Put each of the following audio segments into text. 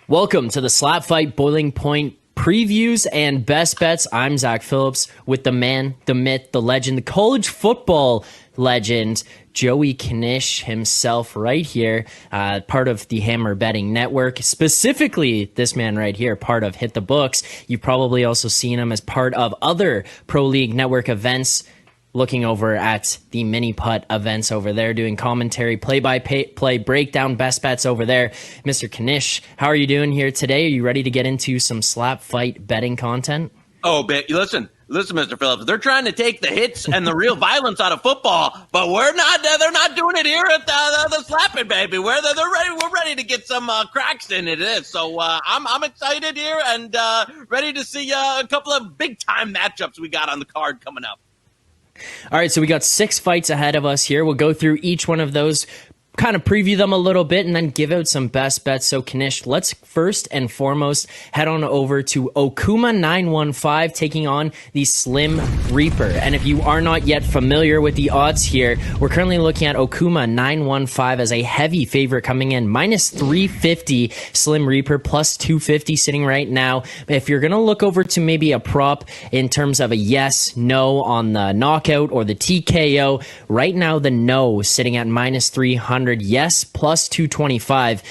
Welcome to the Slap Fight Boiling Point previews and best bets. I'm Zach Phillips with the man, the myth, the legend, the college football legend, Joey Knish himself right here, part of the Hammer Betting Network. Specifically, this man right here, part of Hit the Books. You've probably also seen him as part of other Pro League Network events, looking over at the mini putt events over there, doing commentary, play-by-play breakdown, best bets over there. Mr. Knish, how are you doing here today? Are you ready to get into some slap fight betting content? Oh, listen, Mr. Phillips. They're trying to take the hits and the real violence out of football, but we're not. They're not doing it here at the Slapping, baby. We're ready. We're ready to get some cracks in it. So I'm excited here and ready to see a couple of big time matchups we got on the card coming up. All right, so we got 6 fights ahead of us here. We'll go through each one of those, kind of preview them a little bit, and then give out some best bets. So, Knish, let's first and foremost head on over to Okuma 915 taking on the Slim Reaper. And if you are not yet familiar with the odds here, we're currently looking at Okuma 915 as a heavy favorite coming in, minus 350, Slim Reaper plus 250 sitting right now. If you're going to look over to maybe a prop in terms of a yes, no on the knockout or the TKO, right now the no sitting at minus 300. Yes, plus 225.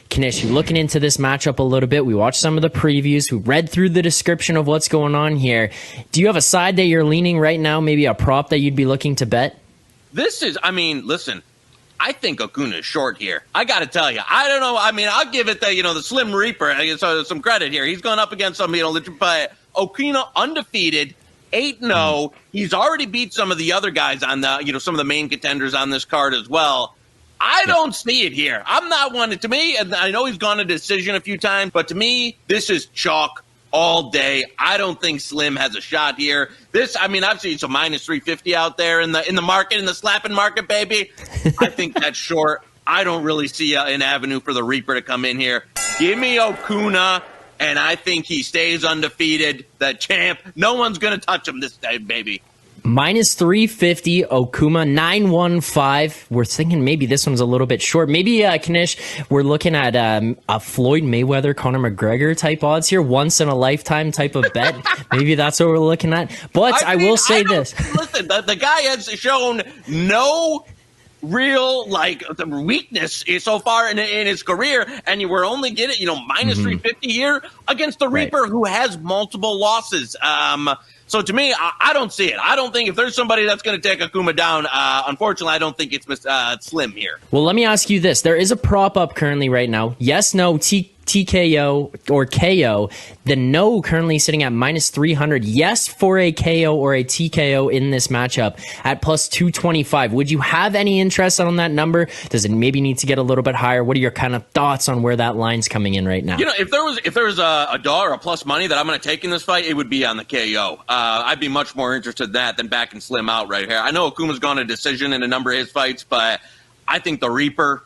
Knish, looking into this matchup a little bit, we watched some of the previews, we read through the description of what's going on here. Do you have a side that you're leaning right now, maybe a prop that you'd be looking to bet? Listen, I think Okuna is short here. I got to tell you, I don't know. I'll give it the Slim Reaper some credit here. He's going up against some, but Okuna undefeated, 8-0. He's already beat some of the other guys on the, some of the main contenders on this card as well. I don't see it here. I'm not one. To me, and I know he's gone to decision a few times, but to me, this is chalk all day. I don't think Slim has a shot here. I've seen some minus 350 out there in the market, in the slapping market, baby. I think that's short. I don't really see an avenue for the Reaper to come in here. Give me Okuna, and I think he stays undefeated, the champ. No one's going to touch him this day, baby. Minus 350, Okuma 915. We're thinking maybe this one's a little bit short. Maybe, Knish, we're looking at a Floyd Mayweather, Conor McGregor type odds here. Once in a lifetime type of bet. Maybe that's what we're looking at. But I will say this. Listen, the guy has shown no real weakness so far in his career, and you were only getting minus 350 here against the Reaper, who has multiple losses. So to me, I don't see it. I don't think if there's somebody that's going to take Okuma down, unfortunately, I don't think it's Slim here. Well, let me ask you this. There is a prop up currently right now. Yes, no, TKO or KO. The no currently sitting at minus 300. Yes for a KO or a TKO in this matchup at plus 225. Would you have any interest on that number? Does it maybe need to get a little bit higher? What are your kind of thoughts on where that line's coming in right now? If there was a dollar or plus money that I'm going to take in this fight, it would be on the KO. I'd be much more interested in that than backing Slim out right here. I know Okuma's gone to decision in a number of his fights, but I think the Reaper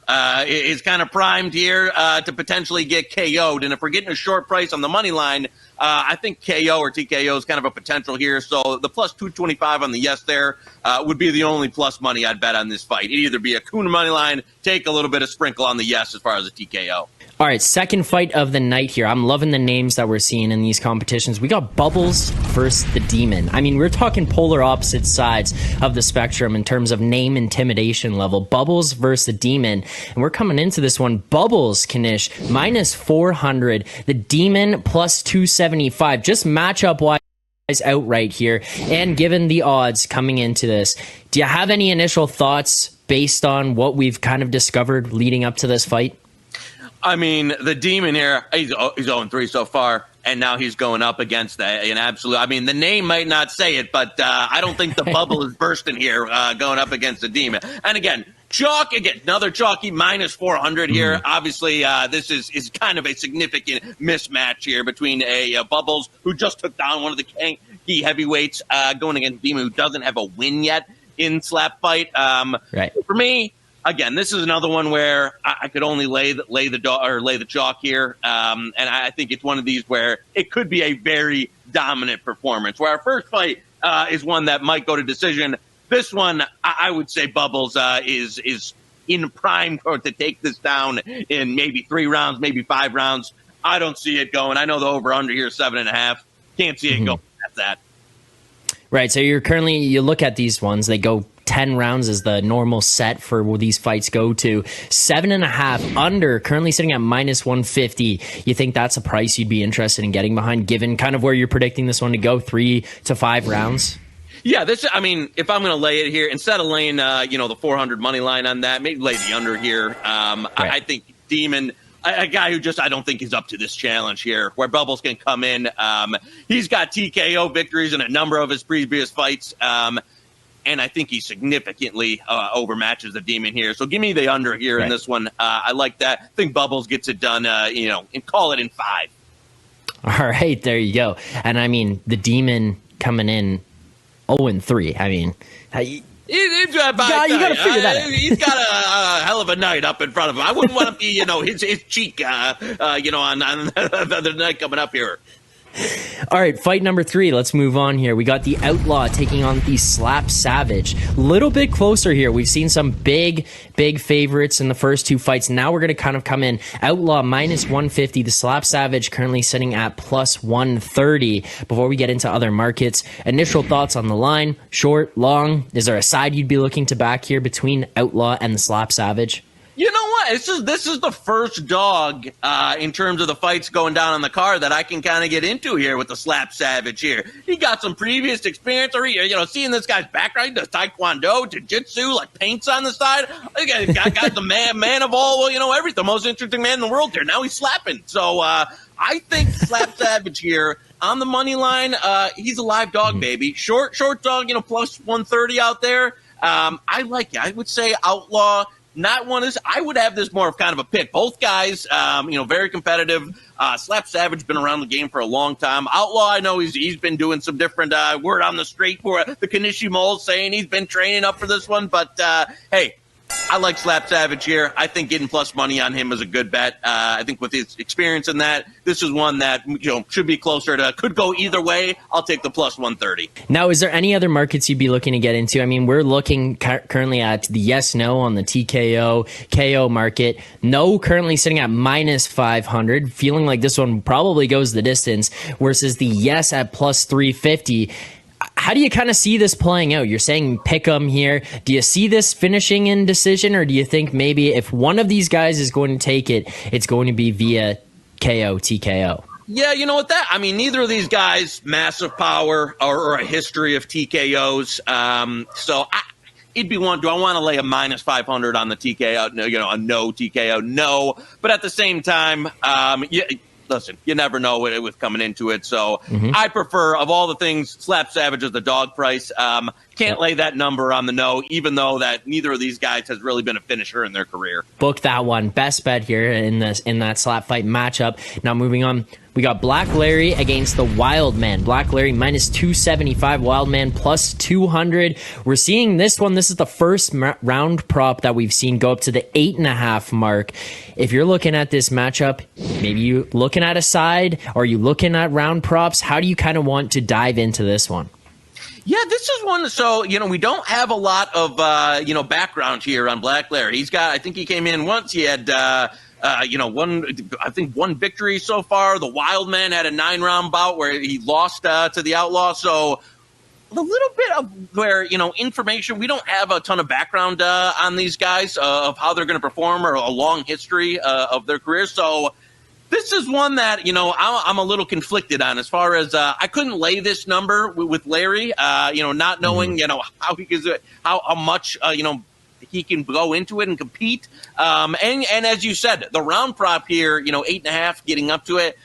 is kind of primed here to potentially get KO'd. And if we're getting a short price on the money line, I think KO or TKO is kind of a potential here. So the plus 225 on the yes there would be the only plus money I'd bet on this fight. It'd either be a Kuna money line, take a little bit of sprinkle on the yes as far as a TKO. All right, second fight of the night here. I'm loving the names that we're seeing in these competitions. We got Bubbles versus the Demon. We're talking polar opposite sides of the spectrum in terms of name intimidation level. Bubbles versus the Demon. And we're coming into this one. Bubbles, Knish, minus 400. The Demon plus 275. Just matchup-wise outright here. And given the odds coming into this, do you have any initial thoughts based on what we've kind of discovered leading up to this fight? The Demon here, he's 0-3 so far, and now he's going up against an absolute. The name might not say it, but I don't think the bubble is bursting here going up against the Demon. And again, chalk, another chalky minus 400 here. Obviously, this is kind of a significant mismatch here between a Bubbles, who just took down one of the key heavyweights, going against Demon, who doesn't have a win yet in slap fight. Right. For me, again, this is another one where I could only lay the chalk here, and I think it's one of these where it could be a very dominant performance. Where our first fight is one that might go to decision. This one, I would say, Bubbles is in prime to take this down in maybe 3 rounds, maybe 5 rounds. I don't see it going. I know the over-under here is 7.5. Can't see it going at that. Right, so you look at these ones, they go 10 rounds is the normal set for where these fights go to. 7.5 under, currently sitting at -150. You think that's a price you'd be interested in getting behind, given kind of where you're predicting this one to go, 3 to 5 rounds? Yeah, I mean, if I'm going to lay it here, instead of laying, the 400 money line on that, maybe lay the under here. Right. I think Demon, a guy who I don't think he's up to this challenge here, where Bubbles can come in. He's got TKO victories in a number of his previous fights, and I think he significantly overmatches the Demon here. So give me the under here in this one. I like that. I think Bubbles gets it done, and call it in 5. All right, there you go. And I mean, the Demon coming in 0-3. I mean, you got to figure that out. He's got a hell of a night up in front of him. I wouldn't want to be, his cheek, on the night coming up here. All right, fight number 3. Let's move on here. We got the Outlaw taking on the Slap Savage. Little bit closer here. We've seen some big favorites in the first 2 fights. Now we're going to kind of come in. Outlaw -150. The Slap Savage currently sitting at +130. Before we get into other markets, initial thoughts on the line? Short, long? Is there a side you'd be looking to back here between Outlaw and the Slap Savage? You know what? This is the first dog in terms of the fights going down on the card that I can kind of get into here with the Slap Savage here. He got some previous experience, or seeing this guy's background, he does Taekwondo, Jiu-Jitsu, like paints on the side. Got the man of all, everything, the most interesting man in the world here. Now he's slapping. So I think Slap Savage here on the money line. He's a live dog, baby. Short dog, +130 out there. I like it. I would say Outlaw. Not one is. I would have this more of kind of a pick. Both guys, very competitive. Slap Savage been around the game for a long time. Outlaw, I know he's been doing some different word on the street for the Kanishi Mole, saying he's been training up for this one. But hey, I like Slap Savage here. I think getting plus money on him is a good bet. I think with his experience in that, this is one that should be closer to, could go either way. I'll take the +130. Now, is there any other markets you'd be looking to get into? I mean, we're looking currently at the yes/no on the TKO, KO market. No currently sitting at -500, feeling like this one probably goes the distance, versus the yes at +350. How do you kind of see this playing out? You're saying pick 'em here. Do you see this finishing in decision, or do you think maybe if one of these guys is going to take it, it's going to be via KO, TKO? Yeah, you know what neither of these guys, massive power or a history of TKOs. It'd be one. Do I want to lay a -500 on the TKO? No, a no TKO, no. But at the same time, listen, you never know with coming into it. So I prefer, of all the things, Slap Savage is the dog price. Can't lay that number on the no, even though that neither of these guys has really been a finisher in their career. Book that one. Best bet here in that slap fight matchup. Now moving on, we got Black Larry against the Wildman. Black Larry -275, Wildman +200. We're seeing this one. This is the first round prop that we've seen go up to the 8.5 mark. If you're looking at this matchup, maybe you looking at a side, or are you looking at round props? How do you kind of want to dive into this one? Yeah, this is one. So, we don't have a lot of, background here on Black Larry. I think he came in once. He had, one victory so far. The Wildman had a 9-round bout where he lost to the Outlaw. So a little bit of where, information, we don't have a ton of background on these guys of how they're going to perform, or a long history of their career. So this is one that, I'm a little conflicted on, as far as I couldn't lay this number with Larry, not knowing, how much, he can go into it and compete. And as you said, the round prop here, 8.5 getting up to it.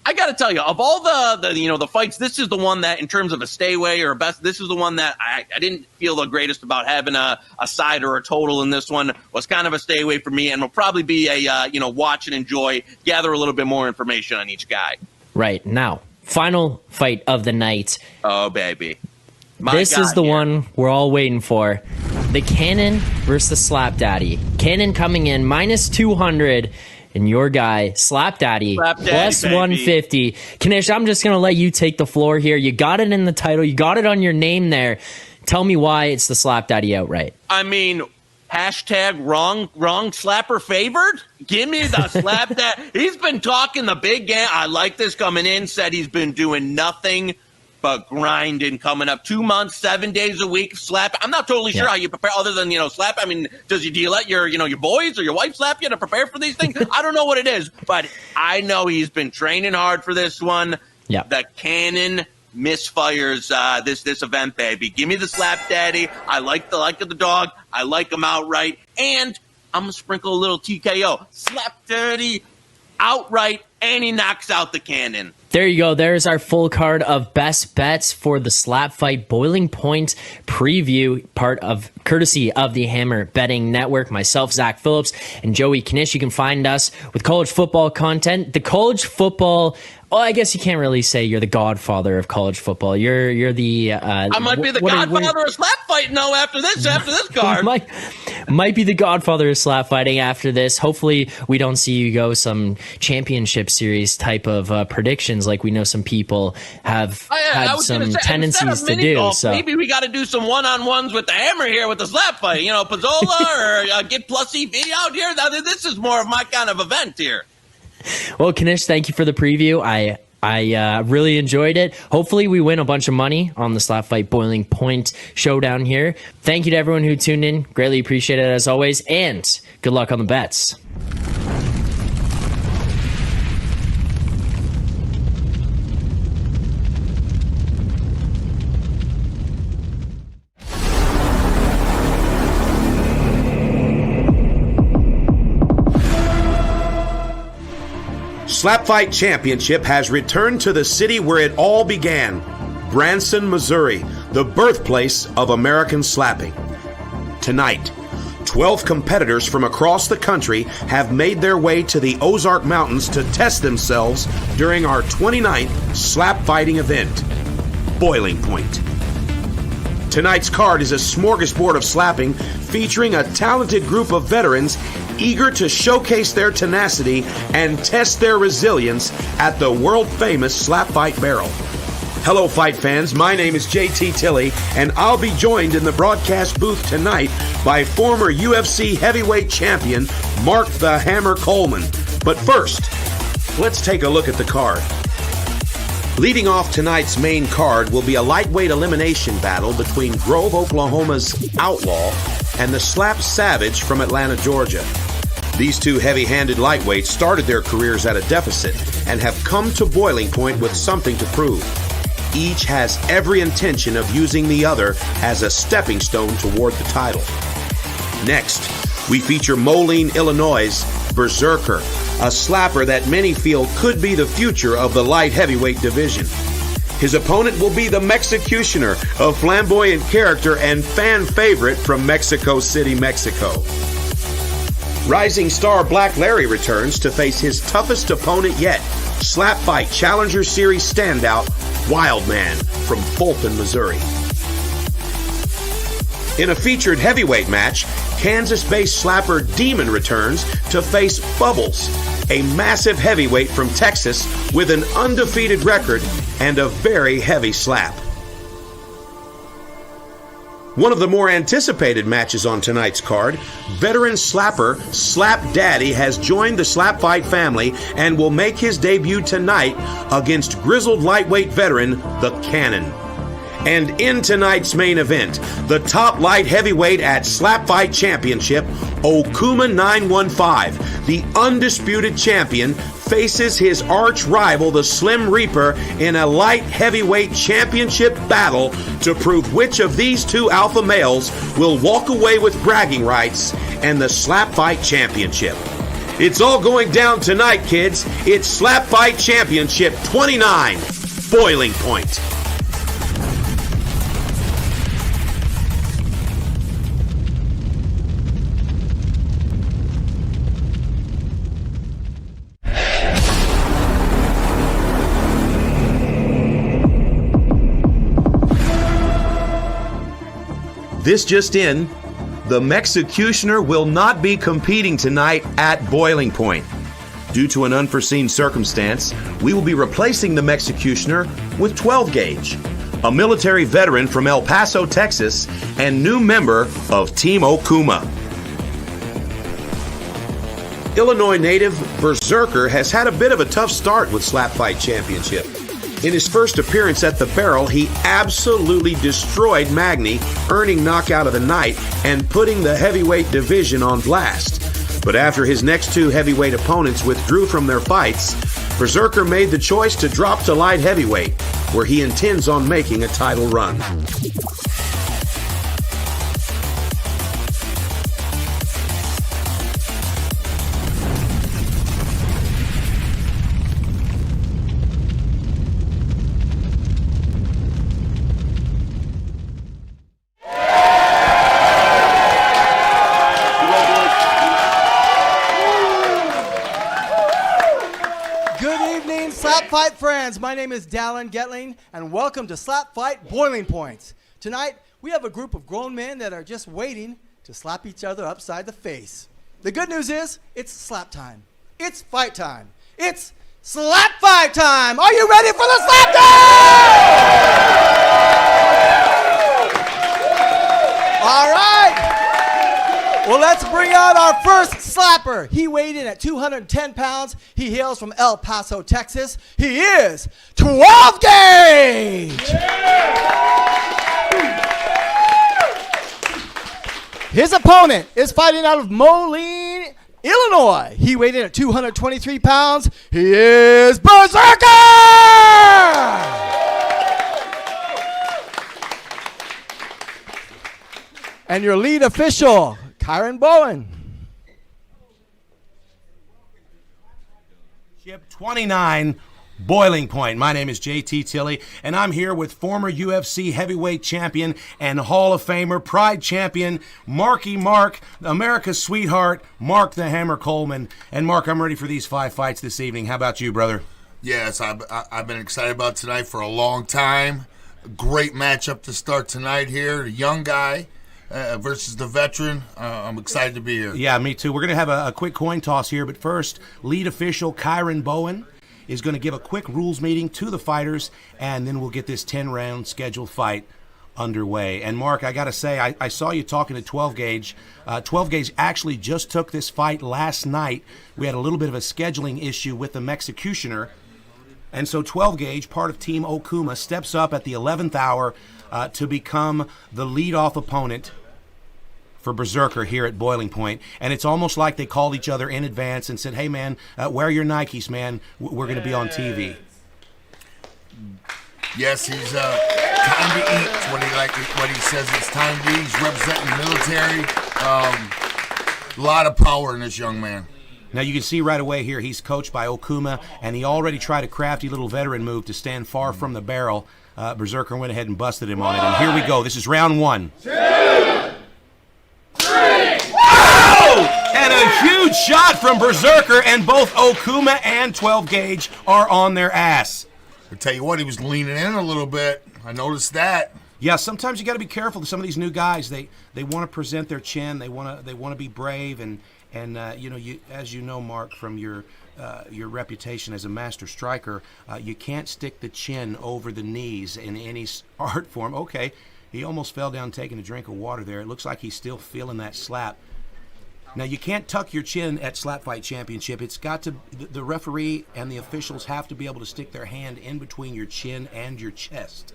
I got to tell you, of all the fights, this is the one that, in terms of a stay away or a best, this is the one that I didn't feel the greatest about having a side or a total in this one. Was kind of a stay away for me, and will probably be a watch and enjoy, gather a little bit more information on each guy. Right. Now, final fight of the night. Oh, baby. This is the one we're all waiting for. The Cannon versus the Slap Daddy. Cannon coming in -200. And your guy, Slap Daddy, +150. Kanish, I'm just going to let you take the floor here. You got it in the title. You got it on your name there. Tell me why it's the Slap Daddy outright. I mean, Hashtag wrong slapper favored. Give me the slap that he's been talking the big game. I like this coming in. Said he's been doing nothing but grinding coming up. 2 months, 7 days a week. Slap. I'm not totally sure how you prepare other than, slap. I mean, do you let your boys or your wife slap you to prepare for these things? I don't know what it is, but I know he's been training hard for this one. Yeah. The cannon misfires this event, baby. Give me the slap daddy. I like the dog. I like him outright. And I'm going to sprinkle a little TKO. Slap daddy outright, and he knocks out the cannon. There you go. There's our full card of best bets for the Slap Fight Boiling Point preview, courtesy of the Hammer Betting Network. Myself, Zach Phillips, and Joey Knish. You can find us with college football content. The college football. Well, I guess you can't really say you're the godfather of college football. You're the. I might be the godfather of slap fighting though. After this card, might be the godfather of slap fighting after this. Hopefully, we don't see you go some championship series type of predictions like we know some people have had some tendencies to do. Golf, so maybe we got to do some one-on-ones with the Hammer here with the slap fight. Pizzola or get plus EV out here. Now, this is more of my kind of event here. Well, Knish, thank you for the preview. I really enjoyed it. Hopefully we win a bunch of money on the Slap Fight Boiling Point showdown here. Thank you to everyone who tuned in. Greatly appreciate it as always. And good luck on the bets. SlapFIGHT Championship has returned to the city where it all began, Branson, Missouri, the birthplace of American slapping. Tonight, 12 competitors from across the country have made their way to the Ozark Mountains to test themselves during our 29th slap fighting event, Boiling Point. Tonight's card is a smorgasbord of slapping featuring a talented group of veterans eager to showcase their tenacity and test their resilience at the world-famous Slap Fight Barrel. Hello, fight fans. My name is JT Tilley, and I'll be joined in the broadcast booth tonight by former UFC heavyweight champion Mark the Hammer Coleman. But first, let's take a look at the card. Leading off tonight's main card will be a lightweight elimination battle between Grove, Oklahoma's Outlaw and the Slap Savage from Atlanta, Georgia. These two heavy-handed lightweights started their careers at a deficit and have come to Boiling Point with something to prove. Each has every intention of using the other as a stepping stone toward the title. Next, we feature Moline, Illinois' Berserker, a slapper that many feel could be the future of the light heavyweight division. His opponent will be the Mexicutioner, a flamboyant character and fan favorite from Mexico City, Mexico. Rising star Black Larry returns to face his toughest opponent yet, Slap Fight Challenger Series standout Wildman from Fulton, Missouri. In a featured heavyweight match, Kansas-based slapper Demon returns to face Bubbles, a massive heavyweight from Texas with an undefeated record and a very heavy slap. One of the more anticipated matches on tonight's card, veteran slapper Slap Daddy has joined the Slap Fight family and will make his debut tonight against grizzled lightweight veteran The Cannon. And in tonight's main event, the top light heavyweight at SlapFIGHT Championship, Okuma 915, the undisputed champion, faces his arch rival, the Slim Reaper, in a light heavyweight championship battle to prove which of these two alpha males will walk away with bragging rights and the SlapFIGHT Championship. It's all going down tonight, kids. It's SlapFIGHT Championship 29, Boiling Point. This just in, the Mexicutioner will not be competing tonight at Boiling Point. Due to an unforeseen circumstance, we will be replacing the Mexicutioner with 12 Gauge, a military veteran from El Paso, Texas, and new member of Team Okuma. Illinois native Berserker has had a bit of a tough start with SlapFIGHT Championship. In his first appearance at the Barrel, he absolutely destroyed Magny, earning knockout of the night and putting the heavyweight division on blast. But after his next two heavyweight opponents withdrew from their fights, Berserker made the choice to drop to light heavyweight, where he intends on making a title run. SlapFIGHT friends, my name is Dallin Getling, and welcome to SlapFIGHT Boiling Points. Tonight, we have a group of grown men that are just waiting to slap each other upside the face. The good news is, it's slap time. It's fight time. It's SlapFIGHT time! Are you ready for the slap time? All right! Well, let's bring out our first slapper. He weighed in at 210 pounds. He hails from El Paso, Texas. He is 12 Gauge. His opponent is fighting out of Moline, Illinois. He weighed in at 223 pounds. He is Berserker! And your lead official, Kyron Bowen. Ship 29, Boiling Point. My name is JT Tilley, and I'm here with former UFC heavyweight champion and Hall of Famer, Pride champion, Marky Mark, America's sweetheart, Mark the Hammer Coleman. And Mark, I'm ready for these 5 fights this evening. How about you, brother? Yes, I've been excited about tonight for a long time. Great matchup to start tonight here. The young guy versus the veteran. I'm excited to be here. Yeah, me too. We're going to have a quick coin toss here, but first, lead official Kyron Bowen is going to give a quick rules meeting to the fighters, and then we'll get this 10-round scheduled fight underway. And Mark, I got to say, I saw you talking to 12 Gauge. 12 Gauge actually just took this fight last night. We had a little bit of a scheduling issue with the Mexicutioner, and so 12 Gauge, part of Team Okuma, steps up at the 11th hour to become the lead-off opponent for Berserker here at Boiling Point. And it's almost like they called each other in advance and said, hey, man, wear your Nikes, man. We're going to be on TV. Yes, he's time to eat. What he says it's time to eat. He's representing the military. A lot of power in this young man. Now you can see right away here he's coached by Okuma, and he already tried a crafty little veteran move to stand far from the barrel. Berserker went ahead and busted him on it. And here we go. This is round 1. 2, 3. Wow! And a huge shot from Berserker, and both Okuma and 12 Gauge are on their ass. I tell you what, he was leaning in a little bit. I noticed that. Yeah, sometimes you got to be careful. Some of these new guys, they want to present their chin. They want to be brave, and you know, as you know, Mark, from your reputation as a master striker, you can't stick the chin over the knees in any art form. Okay, he almost fell down taking a drink of water there. It looks like he's still feeling that slap. Now, you can't tuck your chin at SlapFIGHT Championship. It's got to, the referee and the officials have to be able to stick their hand in between your chin and your chest.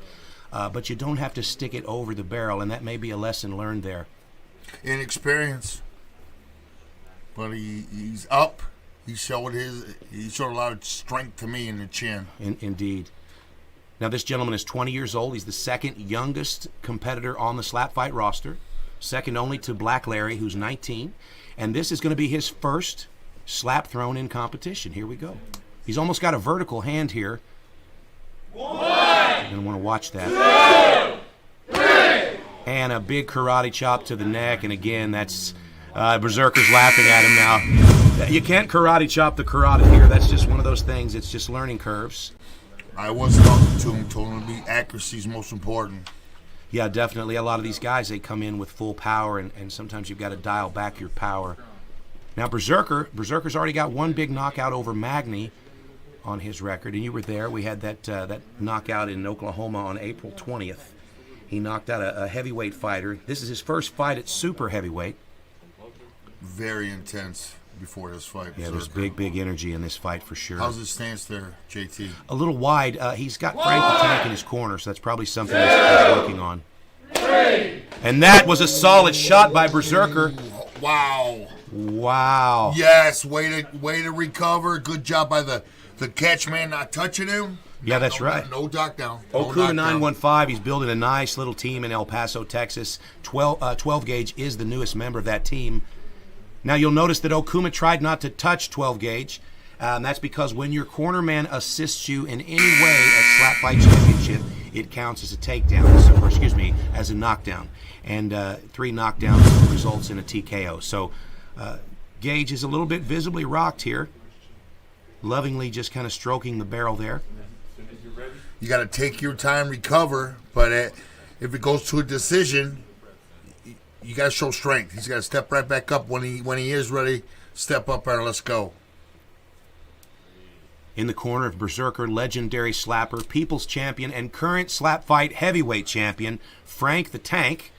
But you don't have to stick it over the barrel, and that may be a lesson learned there. Inexperience. But he's up. He showed a lot of strength to me in the chin. Indeed. Now, this gentleman is 20 years old. He's the second youngest competitor on the SlapFIGHT roster, second only to Black Larry, who's 19. And this is going to be his first slap thrown in competition. Here we go. He's almost got a vertical hand here. 1. You're going to want to watch that. 2, 3. And a big karate chop to the neck. And again, that's Berserker's laughing at him now. You can't karate chop the karate here. That's just one of those things. It's just learning curves. I was talking to him, told him to be accuracy is most important. Yeah, definitely. A lot of these guys, they come in with full power, and sometimes you've got to dial back your power. Now, Berserker's already got one big knockout over Magny on his record, and you were there. We had that knockout in Oklahoma on April 20th. He knocked out a heavyweight fighter. This is his first fight at super heavyweight. Very intense before this fight. Yeah, there's big energy in this fight for sure. How's his stance there, JT? A little wide. He's got Frank the Tank in his corner, so that's probably something he's working on. And that was a solid shot by Berserker. Wow. Wow. Yes, way to recover. Good job by the catch man not touching him. Yeah, that's right. No knockdown. Okuma 915, he's building a nice little team in El Paso, Texas. 12 gauge is the newest member of that team. Now you'll notice that Okuma tried not to touch 12 gauge. That's because when your corner man assists you in any way at Slap Fight Championship, it counts as a takedown, or excuse me, as a knockdown. And 3 knockdowns results in a TKO. So Gage is a little bit visibly rocked here. Lovingly just kind of stroking the barrel there. You got to take your time, recover, but if it goes to a decision, you got to show strength. He's got to step right back up when he is ready. Step up and let's go. In the corner of Berserker, legendary slapper, people's champion, and current Slap Fight heavyweight champion, Frank the Tank,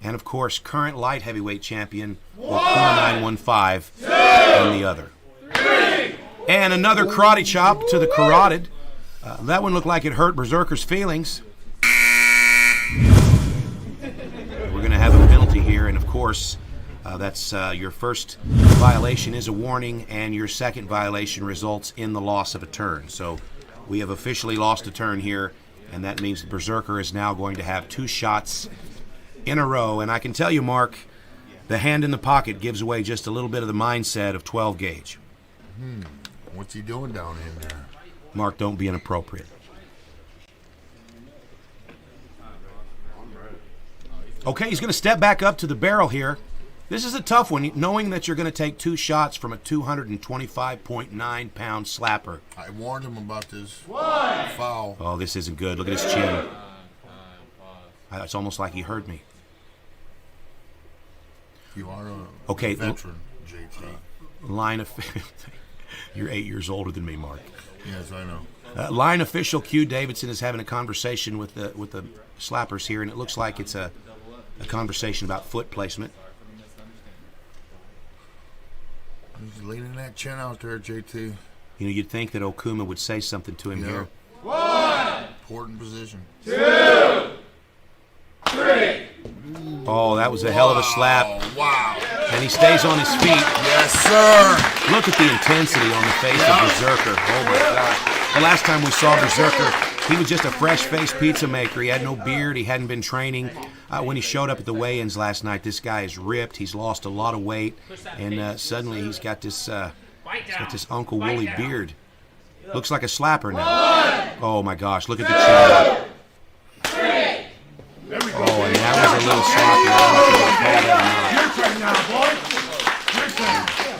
and of course, current light heavyweight champion, Okuma 915, on the other. And another karate chop to the carotid. That one looked like it hurt Berserker's feelings. We're going to have a penalty here, and of course, that's your first violation is a warning, and your second violation results in the loss of a turn. So we have officially lost a turn here, and that means that Berserker is now going to have 2 shots in a row. And I can tell you, Mark, the hand in the pocket gives away just a little bit of the mindset of 12 gauge. What's he doing down in there? Mark, don't be inappropriate. Okay, he's going to step back up to the barrel here. This is a tough one, knowing that you're going to take 2 shots from a 225.9-pound slapper. I warned him about this. Foul. Oh, this isn't good. Look at his chin. It's almost like he heard me. You are a veteran, JT. Line of... You're 8 years older than me, Mark. Yes, I know. Line official Q Davidson is having a conversation with the slappers here, and it looks like it's a conversation about foot placement. He's leaning that chin out there, JT. You know, you'd think that Okuma would say something to him here. 1. Important position. 2, 3. Oh, that was a hell of a slap. Wow. And he stays on his feet. Yes, sir. Look at the intensity on the face of Berserker. Oh, my gosh. The last time we saw Berserker, he was just a fresh-faced pizza maker. He had no beard. He hadn't been training. When he showed up at the weigh-ins last night, this guy is ripped. He's lost a lot of weight. And suddenly he's got this Uncle Wooly beard. Looks like a slapper now. Oh, my gosh. Look at the chin. Oh, and that was a little sloppy.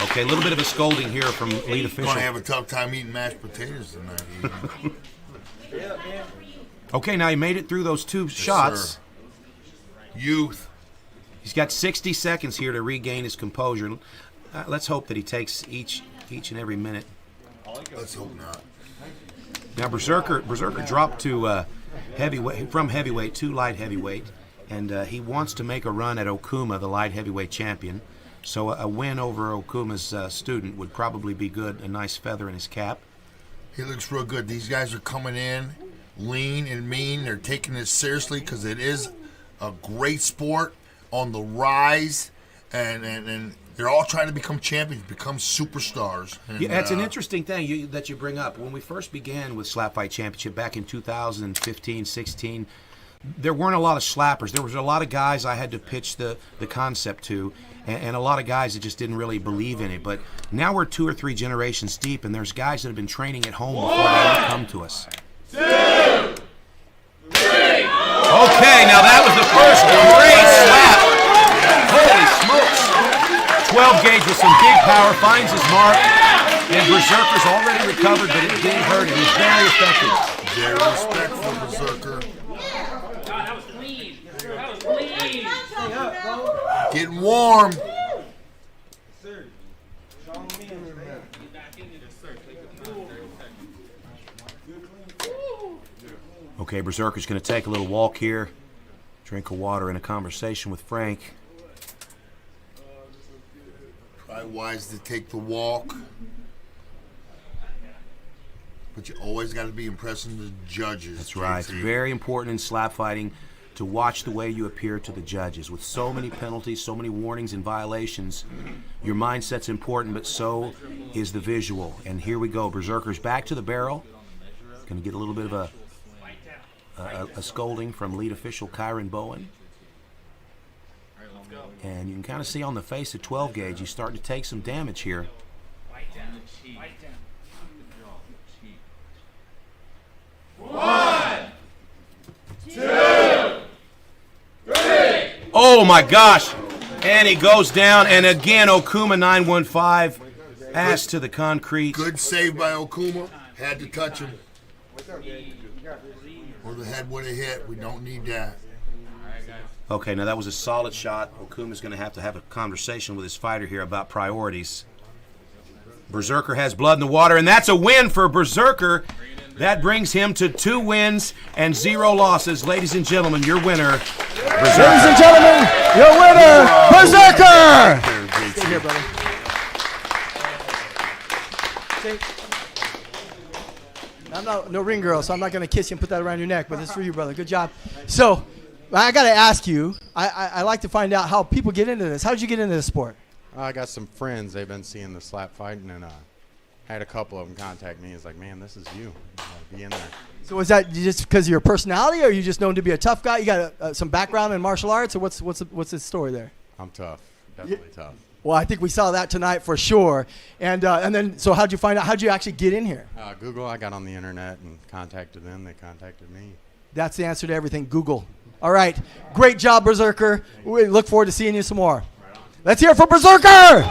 Okay, a little bit of a scolding here from lead official. Going to have a tough time eating mashed potatoes tonight. Okay, now he made it through those 2 shots. Sir. Youth. He's got 60 seconds here to regain his composure. Let's hope that he takes each and every minute. Let's hope not. Now Berserker dropped to heavyweight from heavyweight to light heavyweight, and he wants to make a run at Okuma, the light heavyweight champion. So a win over Okuma's student would probably be good, a nice feather in his cap. He looks real good. These guys are coming in lean and mean. They're taking this seriously because it is a great sport on the rise, and they're all trying to become champions, become superstars. And, yeah, it's an interesting thing that you bring up. When we first began with Slap Fight Championship back in 2015, 16, there weren't a lot of slappers. There was a lot of guys I had to pitch the concept to, and a lot of guys that just didn't really believe in it. But now we're 2 or 3 generations deep, and there's guys that have been training at home before they ever come to us. 2, 3. Okay, now that was the first great slap. Holy smokes. 12 gauge with some big power, finds his mark, and Berserker's already recovered, but it didn't hurt him. He's very effective. Very respectful, Berserker. That was clean. That was clean. Getting warm. Okay, Berserker's going to take a little walk here, drink of water, and a conversation with Frank. Try wise to take the walk. But you always got to be impressing the judges. That's right. It's very important in slap fighting to watch the way you appear to the judges. With so many penalties, so many warnings and violations, your mindset's important, but so is the visual. And here we go. Berserker's back to the barrel. Going to get a little bit of a scolding from lead official Kyron Bowen. And you can kind of see on the face of 12 gauge, he's starting to take some damage here. One, two, three. Oh my gosh! And he goes down, and again, Okuma 915, ass to the concrete. Good save by Okuma. Had to touch him. Or the head would have hit. We don't need that. Okay, now that was a solid shot. Okuma's going to have a conversation with his fighter here about priorities. Berserker has blood in the water, and that's a win for Berserker. That brings him to 2 wins and 0 losses. Ladies and gentlemen, your winner, Berserker. Ladies and gentlemen, your winner, Berserker! Stay here, brother. Stay. I'm no ring girl, so I'm not going to kiss you and put that around your neck, but this is for you, brother. Good job. So, I got to ask you, I like to find out how people get into this. How did you get into this sport? I got some friends. They've been seeing the slap fighting, and I had a couple of them contact me. It's like, man, this is you. You gotta be in there. So is that just because of your personality, or are you just known to be a tough guy? You got some background in martial arts, or what's the story there? I'm tough. Definitely tough. Well, I think we saw that tonight for sure. And then, so how'd you find out? How'd you actually get in here? Google. I got on the internet and contacted them. They contacted me. That's the answer to everything. Google. All right. Great job, Berserker. We look forward to seeing you some more. Let's hear it for Berserker!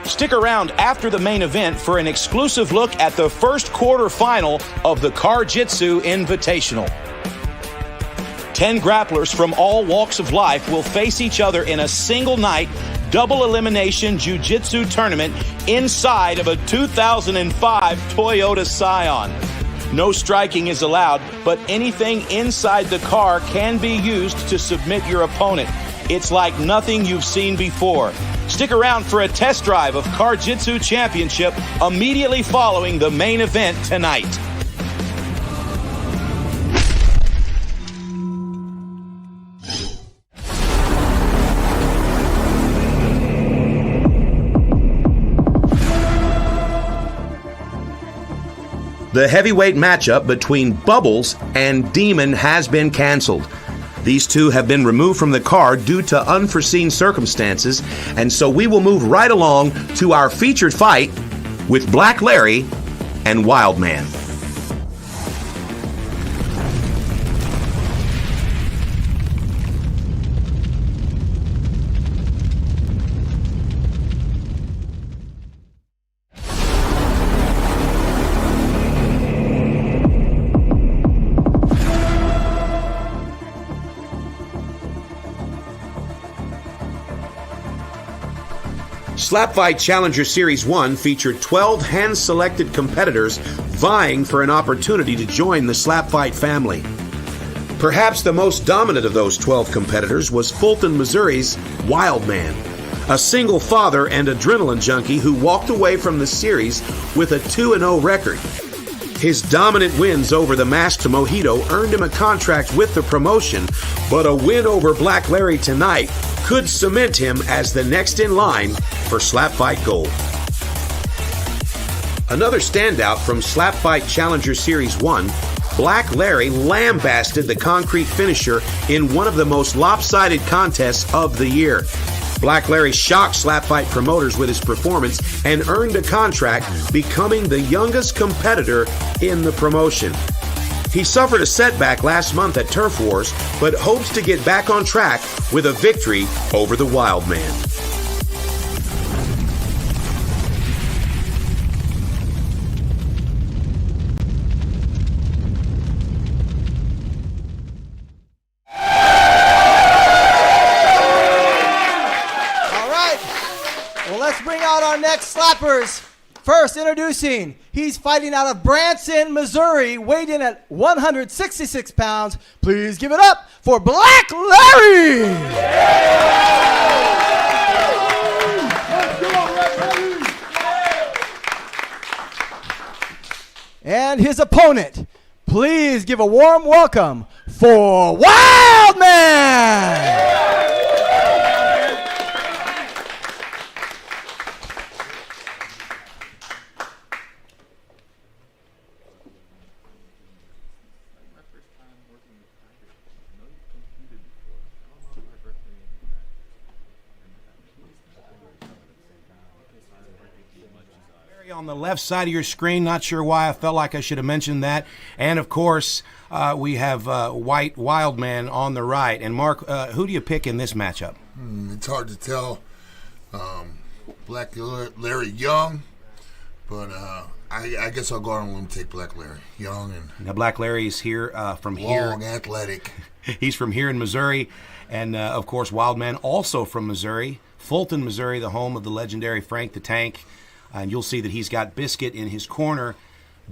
Stick around after the main event for an exclusive look at the first quarterfinal of the Jitsu Invitational. 10 grapplers from all walks of life will face each other in a single night double elimination jiu-jitsu tournament inside of a 2005 Toyota Scion. No striking is allowed, but anything inside the car can be used to submit your opponent. It's like nothing you've seen before. Stick around for a test drive of Jitsu Championship immediately following the main event tonight. The heavyweight matchup between Bubbles and Demon has been canceled. These two have been removed from the card due to unforeseen circumstances, and so we will move right along to our featured fight with Black Larry and Wildman. SlapFIGHT Challenger Series 1 featured 12 hand-selected competitors vying for an opportunity to join the SlapFIGHT family. Perhaps the most dominant of those 12 competitors was Fulton, Missouri's Wildman, a single father and adrenaline junkie who walked away from the series with a 2-0 record. His dominant wins over the masked Mojito earned him a contract with the promotion, but a win over Black Larry tonight could cement him as the next in line for SlapFIGHT Gold. Another standout from SlapFIGHT Challenger Series 1, Black Larry lambasted the concrete finisher in one of the most lopsided contests of the year. Black Larry shocked SlapFIGHT promoters with his performance and earned a contract, becoming the youngest competitor in the promotion. He suffered a setback last month at Turf Wars, but hopes to get back on track with a victory over the Wildman. Next slappers. First, introducing, he's fighting out of Branson, Missouri, weighed in at 166 pounds. Please give it up for Black Larry. And his opponent, please give a warm welcome for Wildman. On the left side of your screen, not sure why I felt like I should have mentioned that. And of course, we have White Wildman on the right. And Mark, who do you pick in this matchup? It's hard to tell. Black Larry young, but I guess I'll go out on a limb and take Black Larry young and now Black Larry's here from long, here. athletic. He's from here in Missouri, and of course Wildman also from Missouri, Fulton, Missouri, the home of the legendary Frank the Tank. And you'll see that he's got Biscuit in his corner.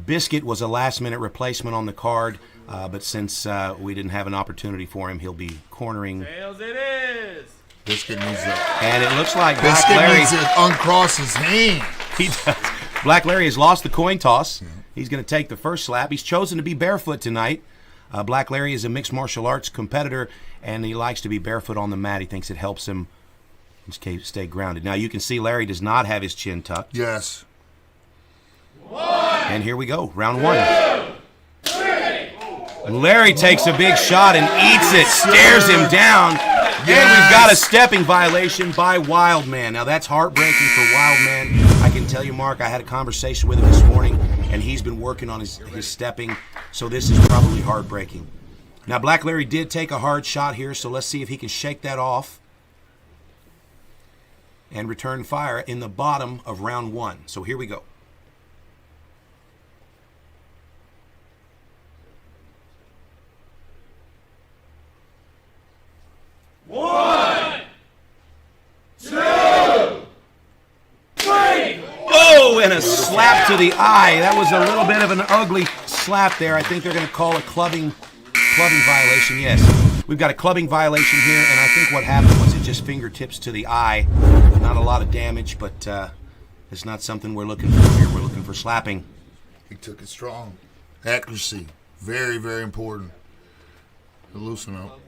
Biscuit was a last-minute replacement on the card, but since we didn't have an opportunity for him, he'll be cornering. Tails it is. Biscuit needs to. And it looks like Black Biscuit Larry needs to uncross his hand. He does. Black Larry has lost the coin toss. He's going to take the first slap. He's chosen to be barefoot tonight. Black Larry is a mixed martial arts competitor, and he likes to be barefoot on the mat. He thinks it helps him stay grounded. Now you can see Larry does not have his chin tucked. Yes. And here we go, round 1. Larry takes a big shot and eats it, stares him down. And we've got a stepping violation by Wildman. Now that's heartbreaking for Wildman. I can tell you, Mark, I had a conversation with him this morning, and he's been working on his stepping, so this is probably heartbreaking. Now Black Larry did take a hard shot here, so let's see if he can shake that off and return fire in the bottom of round 1. So here we go. One, two, three. Oh, and a slap to the eye. That was a little bit of an ugly slap there. I think they're going to call a clubbing violation. Yes, we've got a clubbing violation here, and I think what happened was it just fingertips to the eye. Not a lot of damage, but it's not something we're looking for here. We're looking for slapping. He took it strong. Accuracy. Very, very important. Loosen up.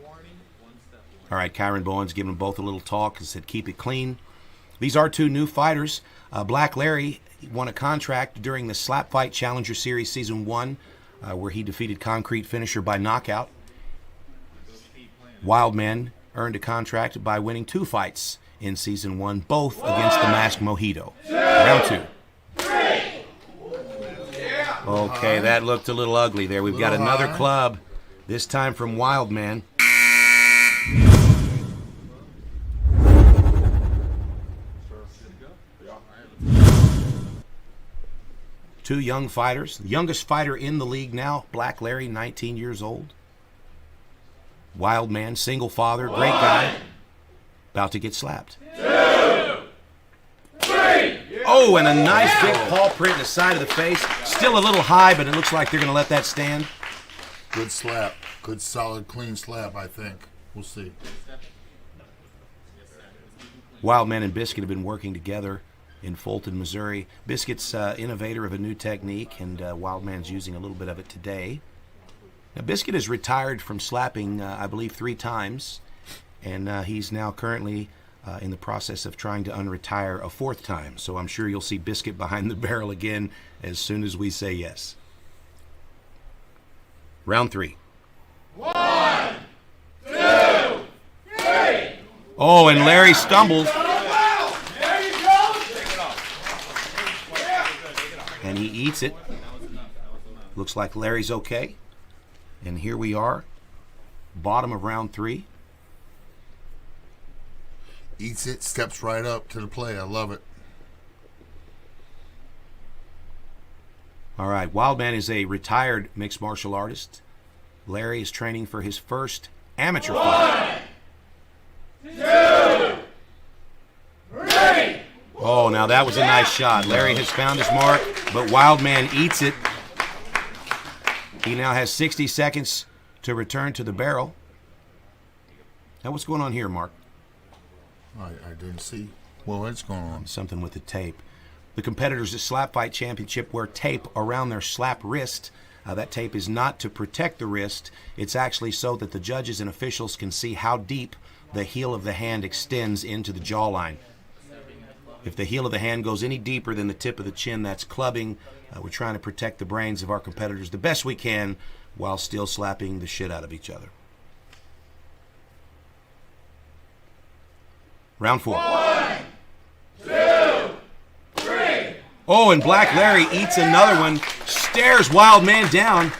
All right, Kyron Bowen's giving them both a little talk and said keep it clean. These are two new fighters. Black Larry won a contract during the SlapFIGHT Challenger Series Season 1 where he defeated Concrete Finisher by knockout. Wildman earned a contract by winning 2 fights in Season 1, both against the masked Mojito. Round 2. Okay, that looked a little ugly there. We've got another club, this time from Wildman. Two young fighters. The youngest fighter in the league now, Black Larry, 19 years old. Wildman, single father, great guy. About to get slapped. 2, 3. Oh, and a nice big paw print in the side of the face. Still a little high, but it looks like they're going to let that stand. Good slap. Good, solid, clean slap, I think. We'll see. Wildman and Biscuit have been working together in Fulton, Missouri. Biscuit's innovator of a new technique, and Wildman's using a little bit of it today. Now, Biscuit has retired from slapping, I believe, 3 times, and he's now currently in the process of trying to unretire a 4th time. So I'm sure you'll see Biscuit behind the barrel again as soon as we say yes. Round 3. 1, 2, 3. Oh, and Larry stumbles. And he eats it. Looks like Larry's okay. And here we are, bottom of round 3. Eats it, steps right up to the plate. I love it. All right, Wildman is a retired mixed martial artist. Larry is training for his first amateur fight. 1, 2, 3. Oh, now that was a nice shot. Larry has found his mark, but Wildman eats it. He now has 60 seconds to return to the barrel. Now, what's going on here, Mark? I didn't see. Well, what's going on? Something with the tape. The competitors at SlapFIGHT Championship wear tape around their slap wrist. That tape is not to protect the wrist. It's actually so that the judges and officials can see how deep the heel of the hand extends into the jawline. If the heel of the hand goes any deeper than the tip of the chin, that's clubbing. We're trying to protect the brains of our competitors the best we can while still slapping the shit out of each other. Round 4. 1, 2, 3. Oh, and Black Larry eats another one, stares Wildman down.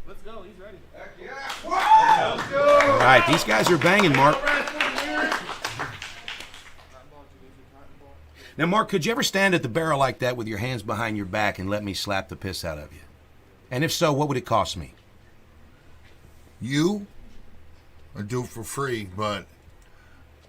Let's go. He's ready. All right, these guys are banging, Mark. Now, Mark, could you ever stand at the barrel like that with your hands behind your back and let me slap the piss out of you? And if so, what would it cost me? You? I do it for free, but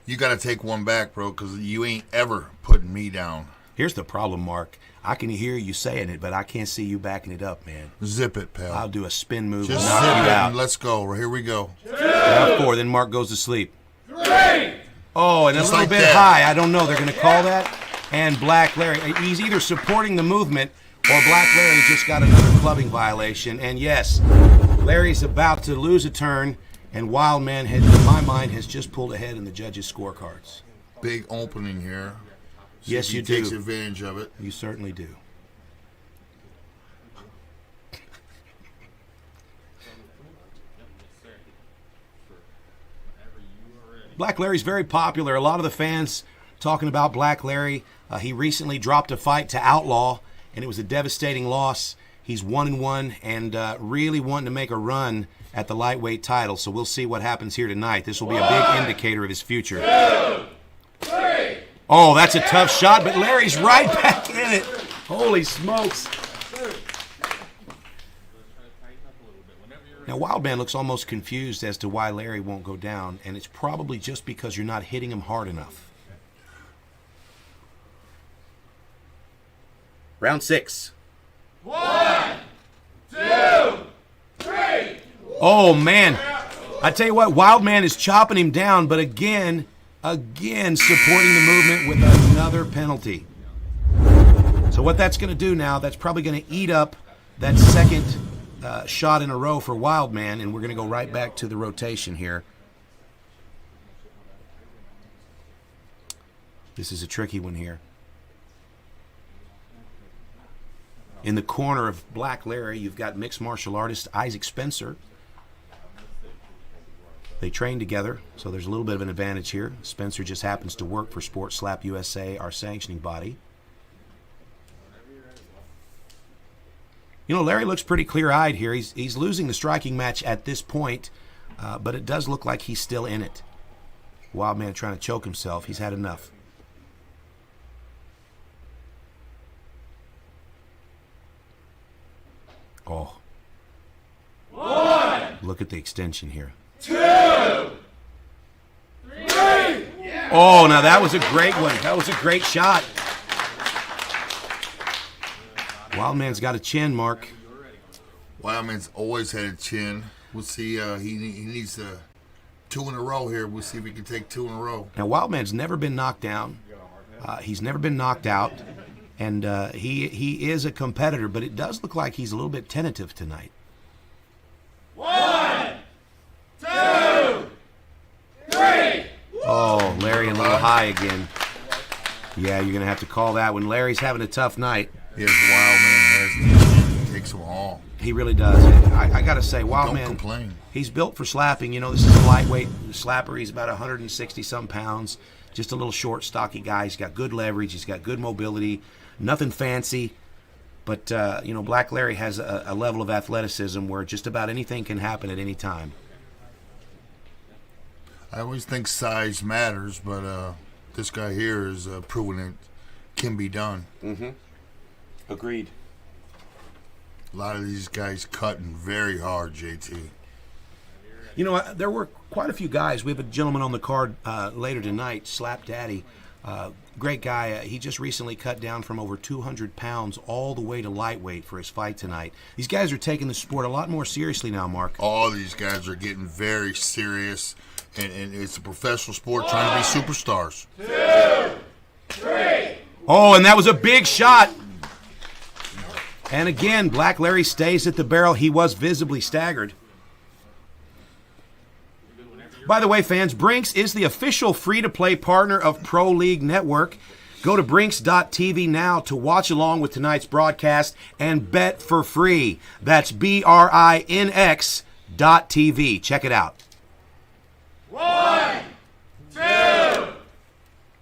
you got to take one back, bro, because you ain't ever putting me down. Here's the problem, Mark. I can hear you saying it, but I can't see you backing it up, man. Zip it, pal. I'll do a spin move Just and knock zip you it out. and let's go. Here we go. Round 4, then Mark goes to sleep. 3. Oh, and Just a little like bit that. high. I don't know. They're going to call that. And Black Larry, he's either supporting the movement or Black Larry just got another clubbing violation. And yes, Larry's about to lose a turn, and Wildman, in my mind, has just pulled ahead in the judges' scorecards. Big opening here. See Yes, if he you do. takes advantage of it. You certainly do. Black Larry's very popular. A lot of the fans talking about Black Larry. He recently dropped a fight to Outlaw, and it was a devastating loss. He's 1-1 and really wanting to make a run at the lightweight title. So we'll see what happens here tonight. This will be a big indicator of his future. 2, 3. Oh, that's a tough shot, but Larry's right back in it. Holy smokes. Now, Wildman looks almost confused as to why Larry won't go down, and it's probably just because you're not hitting him hard enough. Round 6. 1, 2, 3. Oh, man. I tell you what, Wildman is chopping him down, but again supporting the movement with another penalty. So what that's going to do now, that's probably going to eat up that second shot in a row for Wildman, and we're going to go right back to the rotation here. This is a tricky one here. In the corner of Black Larry, you've got mixed martial artist Isaac Spencer. They train together, so there's a little bit of an advantage here. Spencer just happens to work for Sport Slap USA, our sanctioning body. You know, Larry looks pretty clear-eyed here. He's losing the striking match at this point, but it does look like he's still in it. Wildman trying to choke himself. He's had enough. Oh. 1, Look at the extension here. 2, 3. Oh, Oh, now that was a great one. That was a great shot. Wildman's got a chin, Mark. Wildman's always had a chin. We'll see. He needs 2 in a row here. We'll see if he can take 2 in a row. Now, Wildman's never been knocked down. He's never been knocked out. And he is a competitor, but it does look like he's a little bit tentative tonight. 1, 2, 3. Oh, Larry a little high again. Yeah, you're going to have to call that one. Larry's having a tough night. Yes, Wildman takes them all. He really does. I got to say, Don't Wildman, complain. he's built for slapping. You know, this is a lightweight slapper. He's about 160-some pounds. Just a little short, stocky guy. He's got good leverage. He's got good mobility. Nothing fancy. But, you know, Black Larry has a level of athleticism where just about anything can happen at any time. I always think size matters, but this guy here is proving it can be done. Mm-hmm. Agreed. A lot of these guys cutting very hard, JT. You know, there were quite a few guys. We have a gentleman on the card later tonight, Slap Daddy. Great guy. He just recently cut down from over 200 pounds all the way to lightweight for his fight tonight. These guys are taking the sport a lot more seriously now, Mark. All these guys are getting very serious, and it's a professional sport trying to be superstars. 2, 3. Oh, and that was a big shot. And again, Black Larry stays at the barrel. He was visibly staggered. By the way, fans, Brinks is the official free-to-play partner of Pro League Network. Go to Brinks.tv now to watch along with tonight's broadcast and bet for free. That's BRINX.TV. Check it out. 1, 2,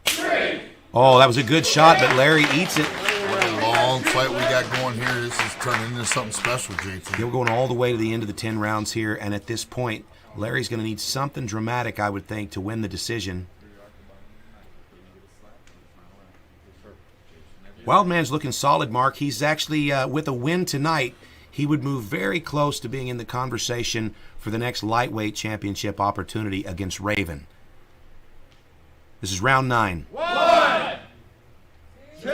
3. Oh, that was a good shot, but Larry eats it. What a long fight we got going here. This is turning into something special, JT. We're going all the way to the end of the 10 rounds here, and at this point, Larry's going to need something dramatic, I would think, to win the decision. Wildman's looking solid, Mark. He's actually, with a win tonight, he would move very close to being in the conversation for the next lightweight championship opportunity against Raven. This is round 9. 1, 2,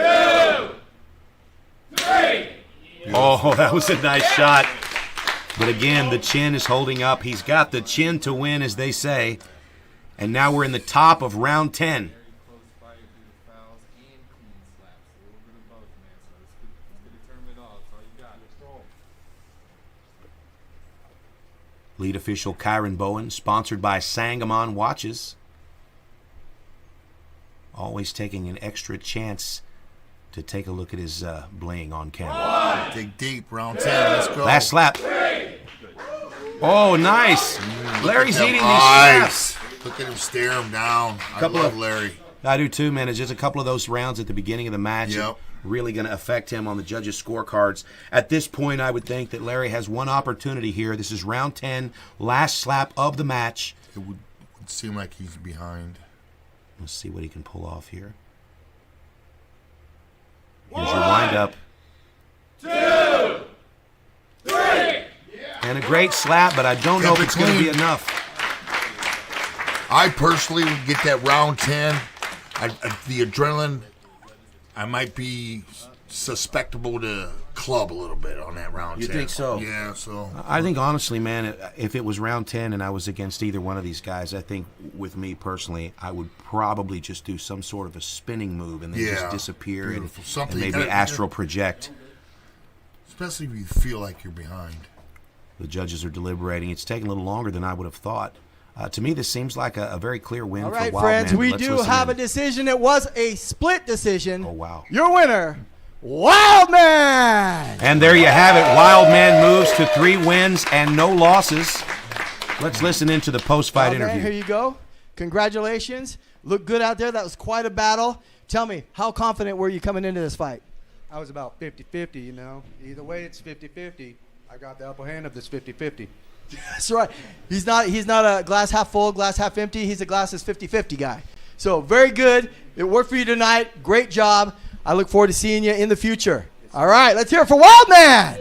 3. Oh, that was a nice shot. But again, the chin is holding up. He's got the chin to win, as they say. And now we're in the top of round 10. Lead official Kyron Bowen, sponsored by Sangamon Watches. Always taking an extra chance to take a look at his bling on camera. Dig deep, round 10. Let's go. Last slap. Oh, nice. Larry's eating these Nice. slaps. Look at him stare him down. I Couple love of- Larry. I do too, man. It's just a couple of those rounds at the beginning of the match. Yep. Really going to affect him on the judges' scorecards. At this point, I would think that Larry has one opportunity here. This is round 10, last slap of the match. It would seem like he's behind. Let's see what he can pull off here. Here's your windup. 2, 3. And a great slap, but I don't know if Kept it it's going to be clean. enough. I personally would get that round 10. The adrenaline, I might be susceptible to club a little bit on that round 10. You think so? Yeah, so. I think, honestly, man, if it was round 10 and I was against either one of these guys, I think with me personally, I would probably just do some sort of a spinning move and then Yeah, just disappear and, beautiful. Something and you maybe gotta- astral project. Especially if you feel like you're behind. The judges are deliberating. It's taking a little longer than I would have thought. To me, this seems like a very clear win All for right, Wildman. friends, we Let's do listen have in. a decision. It was a split decision. Oh, wow. Your winner, Wildman. And there you have it. Wildman moves to 3 wins and no losses. Let's listen into the post-fight Wildman, interview. here you go. Congratulations. Look good out there. That was quite a battle. Tell me, how confident were you coming into this fight? I was about 50-50, you know. Either way, it's 50-50. I got the upper hand of this 50-50. That's right. He's not a glass half full, glass half empty. He's a glass is 50-50 guy. So very good. It worked for you tonight. Great job. I look forward to seeing you in the future. All right, let's hear it for Wildman.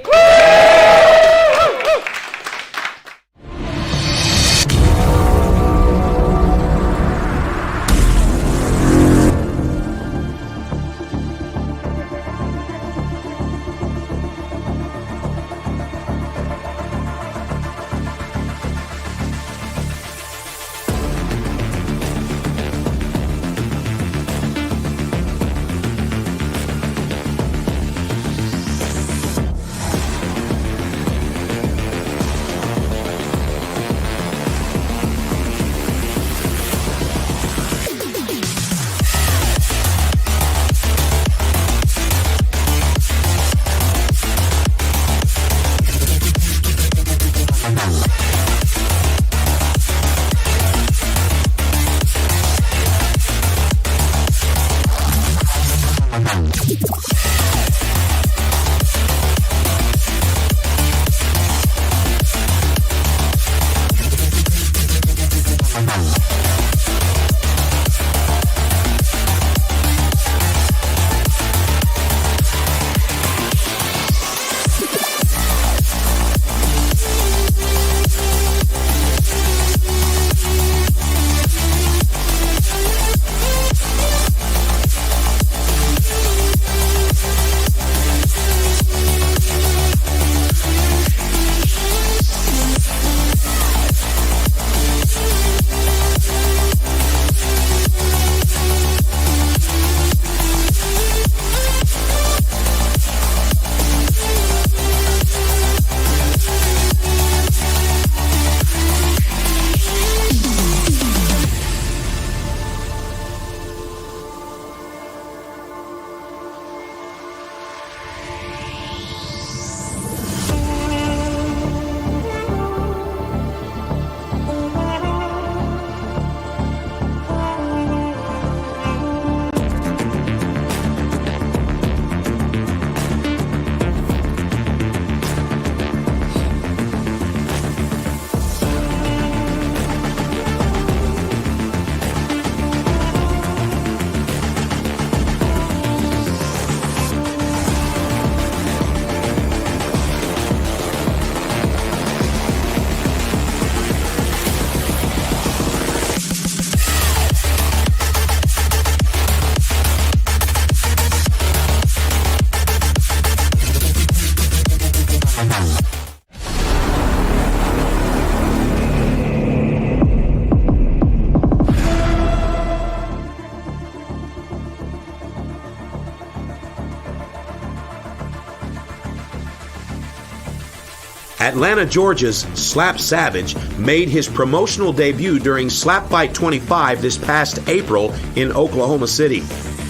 Atlanta, Georgia's Slap Savage made his promotional debut during SlapFIGHT 25 this past April in Oklahoma City.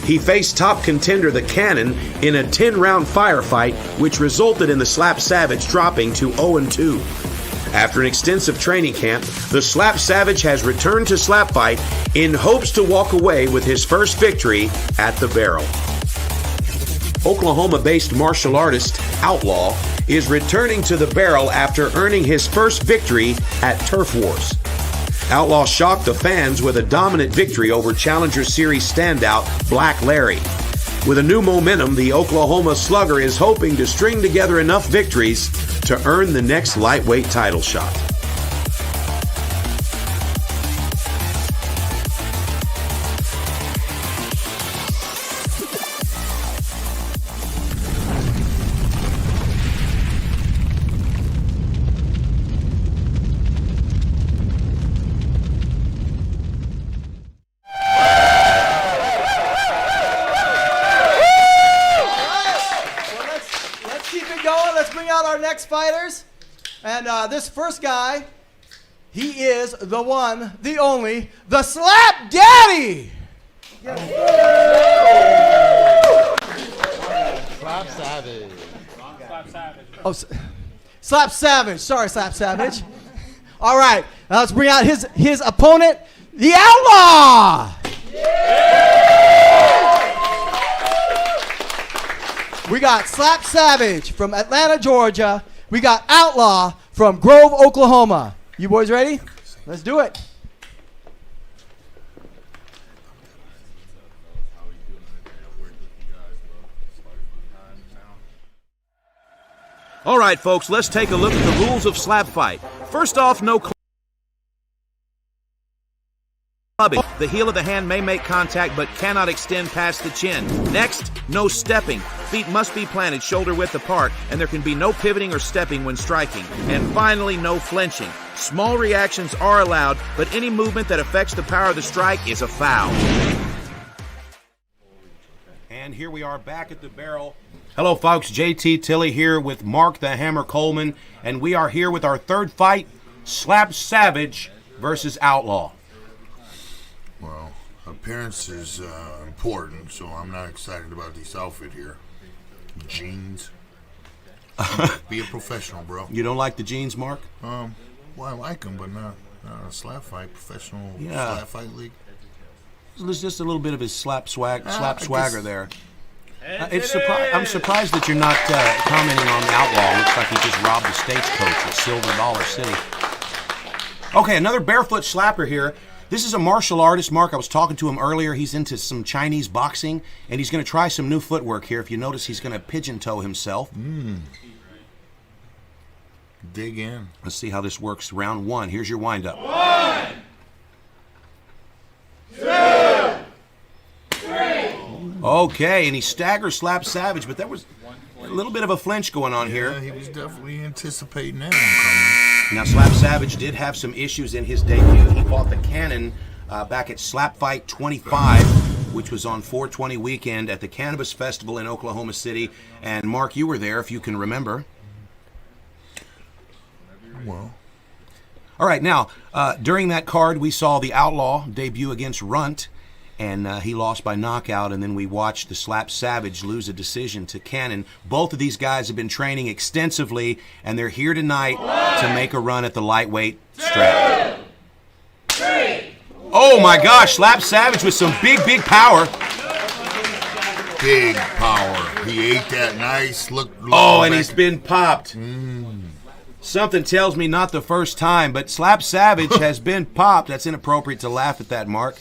He faced top contender The Cannon in a 10-round firefight, which resulted in the Slap Savage dropping to 0-2. After an extensive training camp, the Slap Savage has returned to SlapFIGHT in hopes to walk away with his first victory at the barrel. Oklahoma-based martial artist Outlaw is returning to the barrel after earning his first victory at Turf Wars. Outlaw shocked the fans with a dominant victory over Challenger Series standout Black Larry. With a new momentum, the Oklahoma Slugger is hoping to string together enough victories to earn the next lightweight title shot. Fighters, and this first guy, he is the one, the only, the Slap Daddy. Slap Savage. Slap Savage. Oh, Slap Savage. Sorry, Slap Savage. All right, now let's bring out his opponent, the Outlaw. We got Slap Savage from Atlanta, Georgia. We got Outlaw from Grove, Oklahoma. You boys ready? Let's do it. All right, folks, let's take a look at the rules of slap fight. First off, no clubbing. The heel of the hand may make contact but cannot extend past the chin. Next, no stepping. Feet must be planted shoulder width apart, and there can be no pivoting or stepping when striking. And finally, no flinching. Small reactions are allowed, but any movement that affects the power of the strike is a foul. And here we are back at the barrel. Hello, folks. JT Tilley here with Mark the Hammer Coleman, and we are here with our third fight, Slap Savage versus Outlaw. Well, appearance is important, so I'm not excited about this outfit here. Jeans. Be a professional, bro. You don't like the jeans, Mark? Well, I like them, but not a slap fight, professional slap fight league. There's just a little bit of his slap swagger there. I'm surprised that you're not commenting on the Outlaw. Looks like he just robbed the stagecoach at Silver Dollar City. Okay, another barefoot slapper here. This is a martial artist, Mark. I was talking to him earlier. He's into some Chinese boxing, and he's going to try some new footwork here. If you notice, he's going to pigeon toe himself. Dig in. Let's see how this works. Round one. Here's your windup. 1, 2, 3. Okay, and he staggers Slap Savage, but there was a little bit of a flinch going on here. Yeah, he was definitely anticipating that one coming. Now, Slap Savage did have some issues in his debut. He fought the Cannon back at SlapFIGHT 25, which was on 420 weekend at the Cannabis Festival in Oklahoma City. And, Mark, you were there, if you can remember. Well. All right, now, during that card, we saw the Outlaw debut against Runt, and he lost by knockout, and then we watched the Slap Savage lose a decision to Cannon. Both of these guys have been training extensively, and they're here tonight to make a run at the lightweight strap. 2, 3. Oh my gosh, Slap Savage with some big power. Big power. He ate that nice. Look and he's been popped. Something tells me not the first time, but Slap Savage has been popped. That's inappropriate to laugh at that, Mark.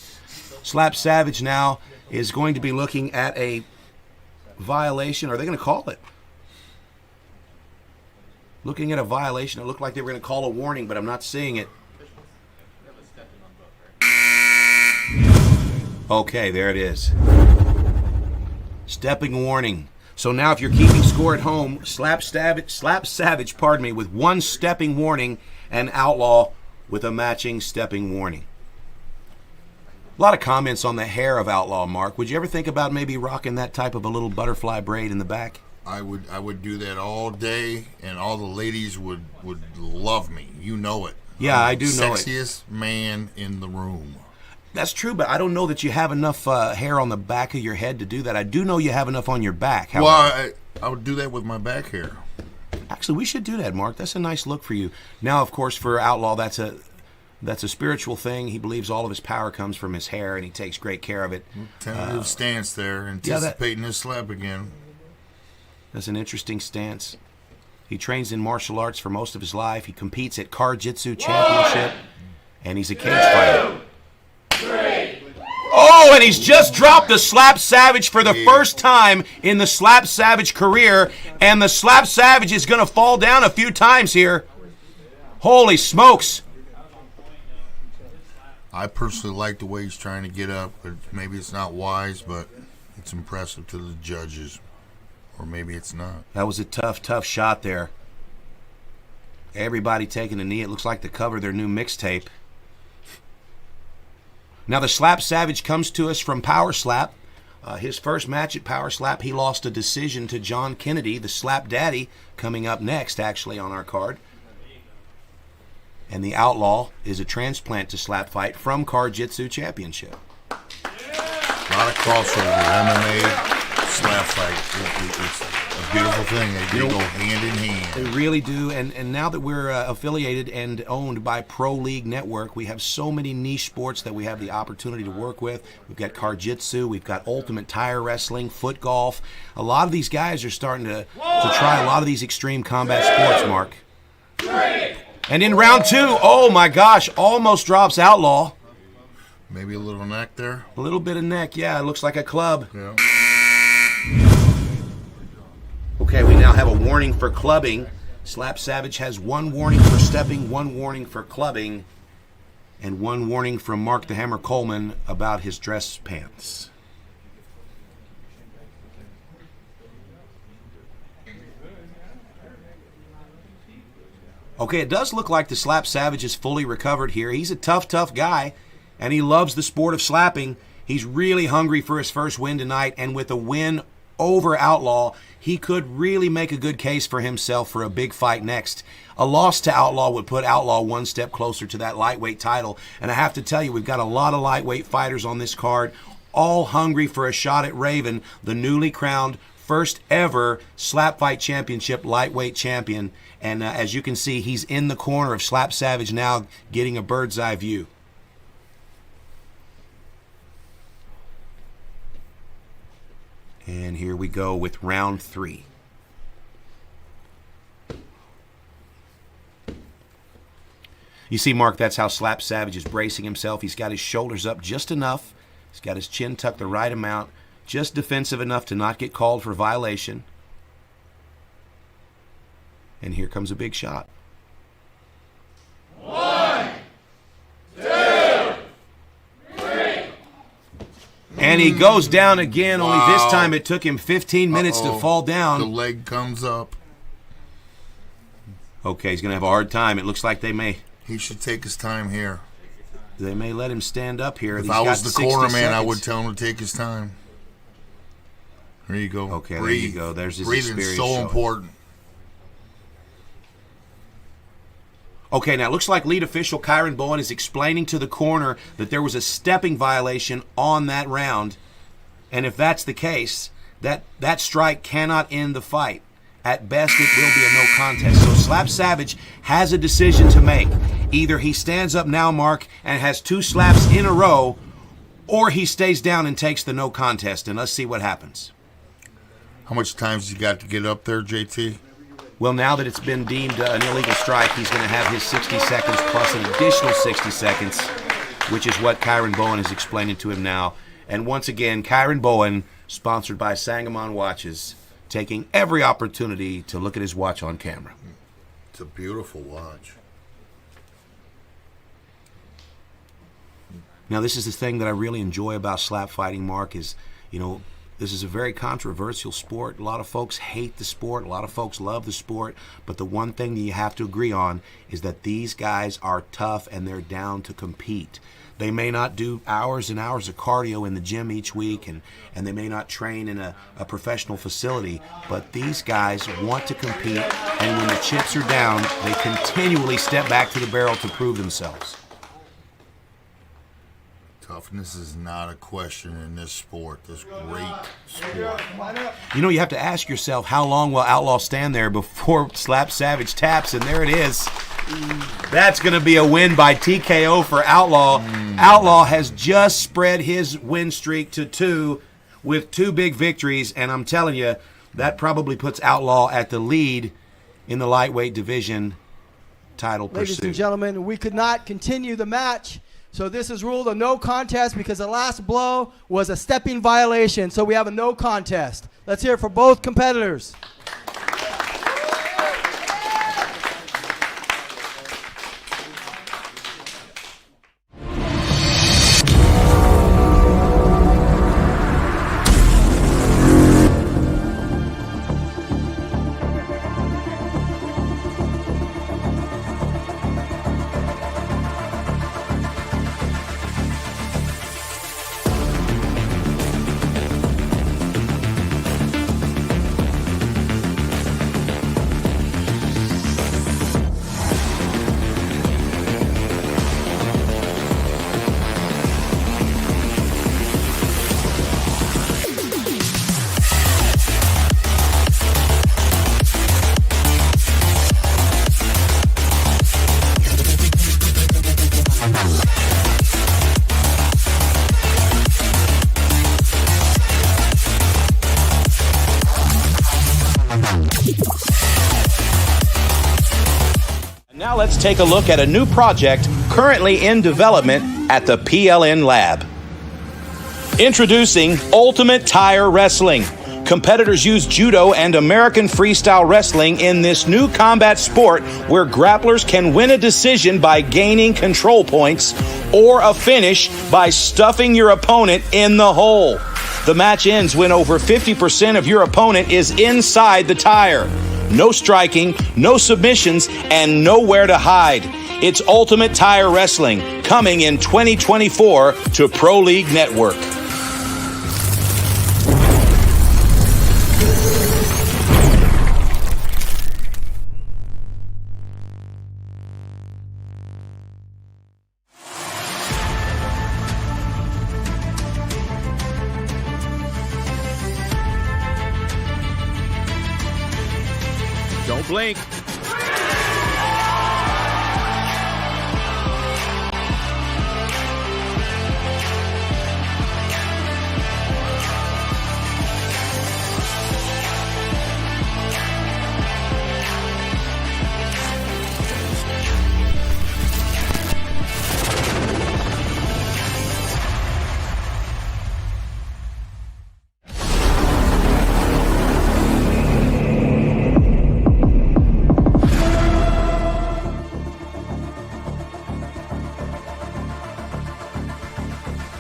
Slap Savage now is going to be looking at a violation. Are they going to call it? Looking at a violation. It looked like they were going to call a warning, but I'm not seeing it. Okay, there it is. Stepping warning. So now if you're keeping score at home, Slap Savage, with one stepping warning, and Outlaw with a matching stepping warning. A lot of comments on the hair of Outlaw, Mark. Would you ever think about maybe rocking that type of a little butterfly braid in the back? I would do that all day, and all the ladies would love me. You know it. Yeah, I do know it. Sexiest man in the room. That's true, but I don't know that you have enough hair on the back of your head to do that. I do know you have enough on your back. However. Well, I would do that with my back hair. Actually, we should do that, Mark. That's a nice look for you. Now, of course, for Outlaw, that's a spiritual thing. He believes all of his power comes from his hair, and he takes great care of it. Tentative stance there, anticipating his slap again. That's an interesting stance. He trains in martial arts for most of his life. He competes at Jitsu Championship, and he's a cage fighter. Oh, and he's just dropped the Slap Savage for the first time in the Slap Savage career, and the Slap Savage is going to fall down a few times here. Holy smokes. I personally like the way he's trying to get up, but maybe it's not wise, but it's impressive to the judges. Or maybe it's not. That was a tough shot there. Everybody taking a knee. It looks like the cover of their new mixtape. Now the Slap Savage comes to us from Power Slap. His first match at Power Slap, he lost a decision to John Kennedy, the Slap Daddy, coming up next, actually, on our card. And the Outlaw is a transplant to Slap Fight from Jitsu Championship. A lot of crossover, MMA, Slap Fight. It's a beautiful thing. They go hand in hand. They really do. And now that we're affiliated and owned by Pro League Network, we have so many niche sports that we have the opportunity to work with. We've got Jitsu, we've got Ultimate Tire Wrestling, foot golf. A lot of these guys are starting to try a lot of these extreme combat sports, Mark. And in round 2, oh my gosh, almost drops Outlaw. Maybe a little neck there. A little bit of neck, yeah. It looks like a club. Yeah. Okay, we now have a warning for clubbing. Slap Savage has 1 warning for stepping, 1 warning for clubbing, and 1 warning from Mark the Hammer Coleman about his dress pants. Okay, it does look like the Slap Savage is fully recovered here. He's a tough guy, and he loves the sport of slapping. He's really hungry for his first win tonight, and with a win over Outlaw, he could really make a good case for himself for a big fight next. A loss to Outlaw would put Outlaw 1 step closer to that lightweight title, and I have to tell you, we've got a lot of lightweight fighters on this card, all hungry for a shot at Raven, the newly crowned first ever Slap Fight Championship lightweight champion. And as you can see, he's in the corner of Slap Savage now, getting a bird's eye view. And here we go with round 3. You see, Mark, that's how Slap Savage is bracing himself. He's got his shoulders up just enough. He's got his chin tucked the right amount, just defensive enough to not get called for violation. And here comes a big shot. 1, 2, 3. And he goes down again, only this time it took him 15 minutes to fall down. The leg comes up. Okay, he's going to have a hard time. It looks like He should take his time here. They may let him stand up here. If I was the corner man, I would tell him to take his time. There you go. Okay, breathe. There you go. There's his Breathing experience. so important. Okay, now it looks like lead official Kyron Bowen is explaining to the corner that there was a stepping violation on that round. And if that's the case, that strike cannot end the fight. At best, it will be a no contest. So Slap Savage has a decision to make. Either he stands up now, Mark, and has 2 slaps in a row, or he stays down and takes the no contest. And let's see what happens. How much time's you got to get up there, JT? Well, now that it's been deemed an illegal strike, he's going to have his 60 seconds plus an additional 60 seconds, which is what Kyron Bowen is explaining to him now. And once again, Kyron Bowen, sponsored by Sangamon Watches, taking every opportunity to look at his watch on camera. It's a beautiful watch. Now, this is the thing that I really enjoy about slap fighting, Mark, is, this is a very controversial sport. A lot of folks hate the sport. A lot of folks love the sport. But the one thing that you have to agree on is that these guys are tough and they're down to compete. They may not do hours and hours of cardio in the gym each week, and they may not train in a professional facility, but these guys want to compete, and when the chips are down, they continually step back to the barrel to prove themselves. Toughness is not a question in this sport, this great sport. You know, you have to ask yourself, how long will Outlaw stand there before Slap Savage taps, and there it is. That's going to be a win by TKO for Outlaw. Outlaw has just spread his win streak to 2 with 2 big victories, and I'm telling you, that probably puts Outlaw at the lead in the lightweight division title pursuit. Ladies and gentlemen, we could not continue the match, so this is ruled a no contest because the last blow was a stepping violation, so we have a no contest. Let's hear it for both competitors. Now let's take a look at a new project currently in development at the PLN Lab. Introducing Ultimate Tire Wrestling. Competitors use judo and American freestyle wrestling in this new combat sport where grapplers can win a decision by gaining control points or a finish by stuffing your opponent in the hole. The match ends when over 50% of your opponent is inside the tire. No striking, no submissions, and nowhere to hide. It's Ultimate Tire Wrestling, coming in 2024 to Pro League Network. Don't blink.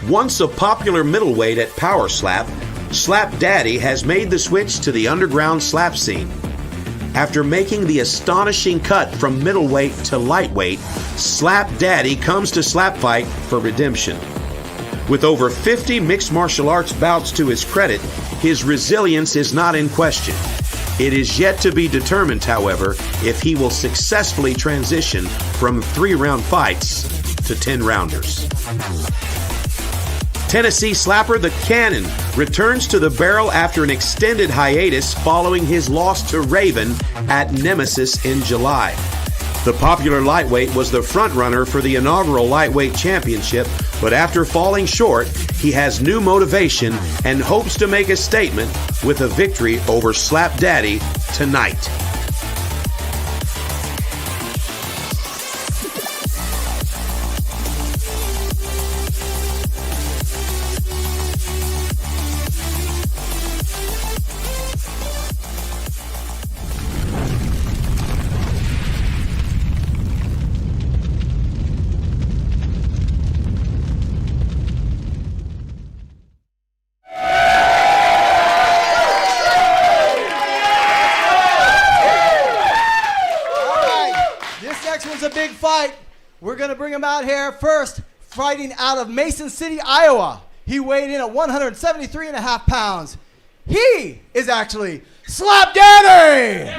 Once a popular middleweight at Power Slap, Slap Daddy has made the switch to the underground slap scene. After making the astonishing cut from middleweight to lightweight, Slap Daddy comes to SlapFIGHT for redemption. With over 50 mixed martial arts bouts to his credit, his resilience is not in question. It is yet to be determined, however, if he will successfully transition from 3-round fights to 10-rounders. Tennessee Slapper the Cannon returns to the barrel after an extended hiatus following his loss to Raven at Nemesis in July. The popular lightweight was the frontrunner for the inaugural lightweight championship, but after falling short, he has new motivation and hopes to make a statement with a victory over Slap Daddy tonight. We're going to bring him out here first. fighting out of Mason City, Iowa. He weighed in at 173.5 pounds. He is actually Slap Daddy!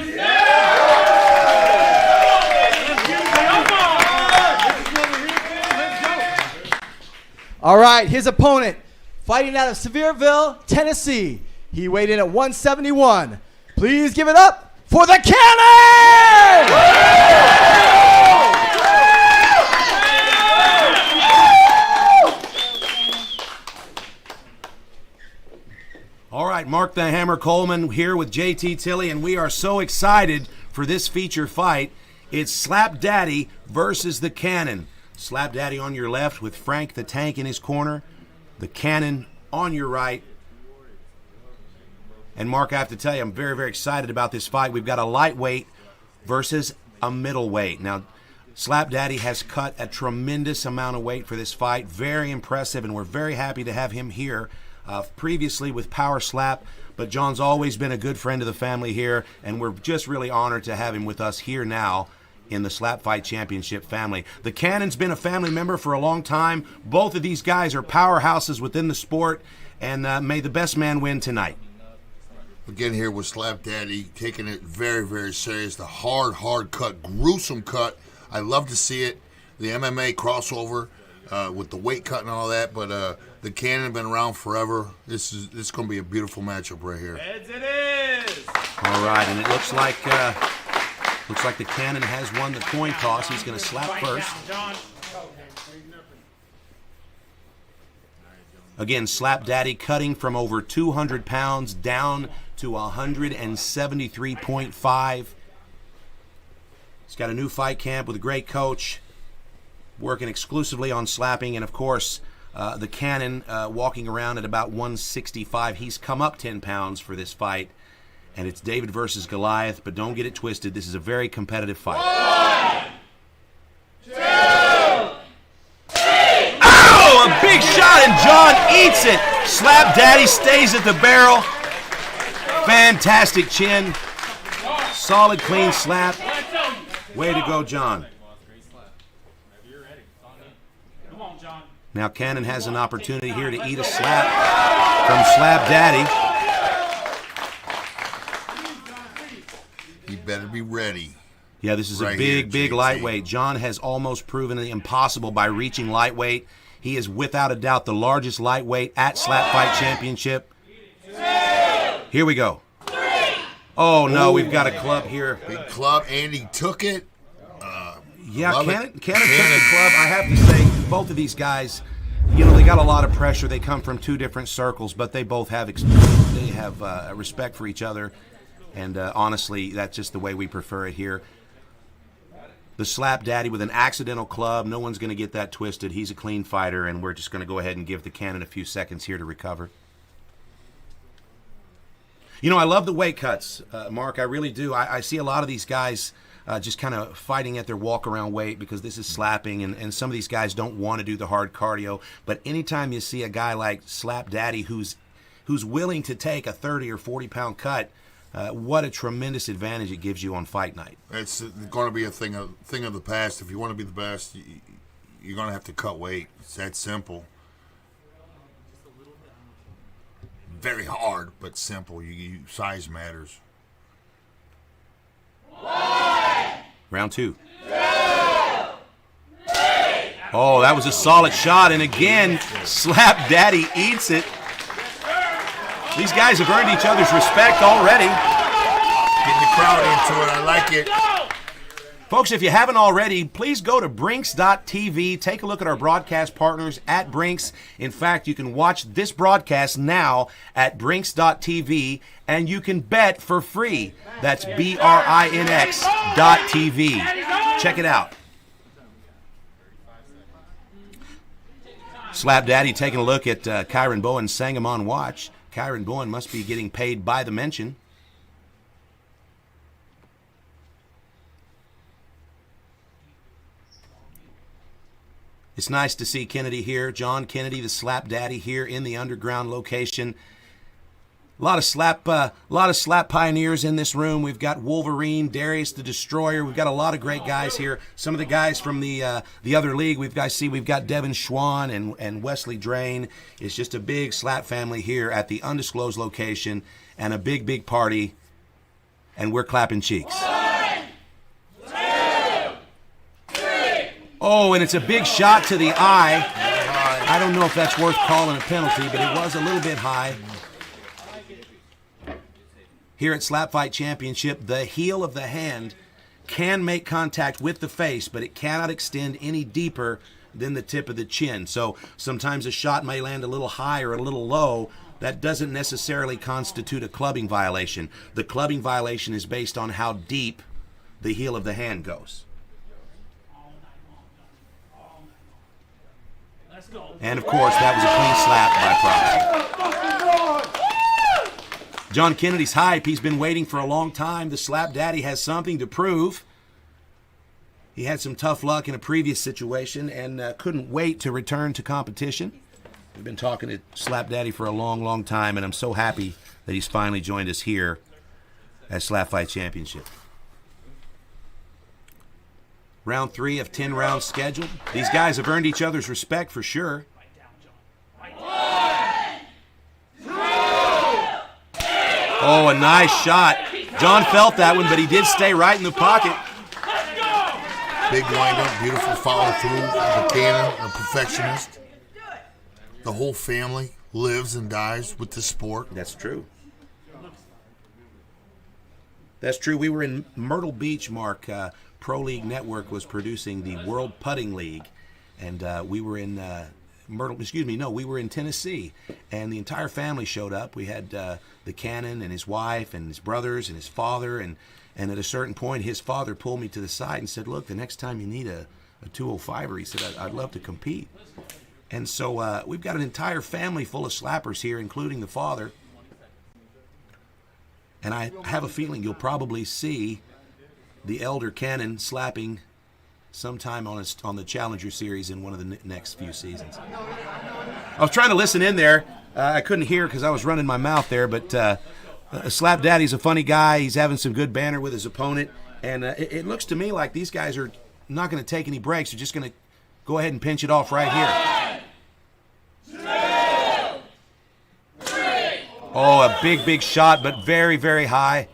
All right, his opponent, fighting out of Sevierville, Tennessee. He weighed in at 171. Please give it up for the Cannon! All right, Mark the Hammer Coleman here with JT Tilley, and we are so excited for this feature fight. It's Slap Daddy versus the Cannon. Slap Daddy on your left with Frank the Tank in his corner. The Cannon on your right. And Mark, I have to tell you, I'm very, very excited about this fight. We've got a lightweight versus a middleweight. Now, Slap Daddy has cut a tremendous amount of weight for this fight. Very impressive, and we're very happy to have him here. Previously with Power Slap, but John's always been a good friend of the family here, and we're just really honored to have him with us here now in the Slap Fight Championship family. The Cannon's been a family member for a long time. Both of these guys are powerhouses within the sport, and may the best man win tonight. Again, here with Slap Daddy, taking it very, very serious. The hard cut, gruesome cut. I love to see it. The MMA crossover with the weight cut and all that, but the Cannon been around forever. This is going to be a beautiful matchup right here. Heads it is. All right, and it looks like the Cannon has won the coin toss. He's going to slap first. Again, Slap Daddy cutting from over 200 pounds down to 173.5. He's got a new fight camp with a great coach, working exclusively on slapping, and of course, the Cannon walking around at about 165. He's come up 10 pounds for this fight, and it's David versus Goliath, but don't get it twisted. This is a very competitive fight. 1, 2, 3. Oh, a big shot, and John eats it. Slap Daddy stays at the barrel. Fantastic chin. Solid, clean slap. Way to go, John. Now Cannon has an opportunity here to eat a slap from Slap Daddy. He better be ready. Yeah, this is right a big, here, big lightweight. John has almost proven the impossible by reaching lightweight. He is without a doubt the largest lightweight at Slap Fight Championship. 2, Here we go. 3. Oh, no, we've got a club here. Big club, and he took it. Yeah, Love Cannon it. took the club. I have to say, both of these guys, you know, they got a lot of pressure. They come from two different circles, but they both have a respect for each other. And honestly, that's just the way we prefer it here. The Slap Daddy with an accidental club. No one's going to get that twisted. He's a clean fighter, and we're just going to go ahead and give the Cannon a few seconds here to recover. You know, I love the weight cuts, Mark. I really do. I see a lot of these guys just kind of fighting at their walk-around weight because this is slapping, and some of these guys don't want to do the hard cardio. But anytime you see a guy like Slap Daddy who's willing to take a 30 or 40-pound cut, what a tremendous advantage it gives you on fight night. It's going to be a thing of the past. If you want to be the best, you're going to have to cut weight. It's that simple. Very hard, but simple. Size matters. 1, Round 2. 2, 3. Oh, that was a solid shot, and again, Slap Daddy eats it. These guys have earned each other's respect already. Getting the crowd into it. I like it. Folks, if you haven't already, please go to Brinks.tv. Take a look at our broadcast partners at Brinks. In fact, you can watch this broadcast now at Brinks.tv, and you can bet for free. That's BRINX.tv. Check it out. Slap Daddy taking a look at Kyron Bowen's Sangamon watch. Kyron Bowen must be getting paid by the mention. It's nice to see Kennedy here. John Kennedy, the Slap Daddy, here in the underground location. A lot of slap pioneers in this room. We've got Wolverine, Darius the Destroyer. We've got a lot of great guys here. Some of the guys from the other league. We've got Devin Schwann and Wesley Drain. It's just a big slap family here at the undisclosed location, and a big party. And we're clapping cheeks. 1, 2, 3. Oh, and it's a big shot to the eye. I don't know if that's worth calling a penalty, but it was a little bit high. Here at Slap Fight Championship, the heel of the hand can make contact with the face, but it cannot extend any deeper than the tip of the chin. So sometimes a shot may land a little high or a little low. That doesn't necessarily constitute a clubbing violation. The clubbing violation is based on how deep the heel of the hand goes. And of course, that was a clean slap by Proxy. John Kennedy's hype. He's been waiting for a long time. The Slap Daddy has something to prove. He had some tough luck in a previous situation and couldn't wait to return to competition. We've been talking to Slap Daddy for a long time, and I'm so happy that he's finally joined us here at Slap Fight Championship. Round 3 of 10 rounds scheduled. These guys have earned each other's respect for sure. 1, 2, 3. Oh, a nice shot. John felt that one, but he did stay right in the pocket. Big windup, beautiful follow through. The cannon, a perfectionist. The whole family lives and dies with the sport. That's true. That's true. We were in Myrtle Beach, Mark. Pro League Network was producing the World Putting League, and we were in we were in Tennessee, and the entire family showed up. We had the Cannon and his wife and his brothers and his father, and at a certain point, his father pulled me to the side and said, "Look, the next time you need a 205er," he said, I'd love to compete. And so we've got an entire family full of slappers here, including the father. And I have a feeling you'll probably see the elder Cannon slapping sometime on the Challenger Series in one of the next few seasons. I was trying to listen in there. I couldn't hear because I was running my mouth there, but Slap Daddy's a funny guy. He's having some good banter with his opponent. And it looks to me like these guys are not going to take any breaks. They're just going to go ahead and pinch it off right here. 1, 2, 3. Oh, a big shot, but very high.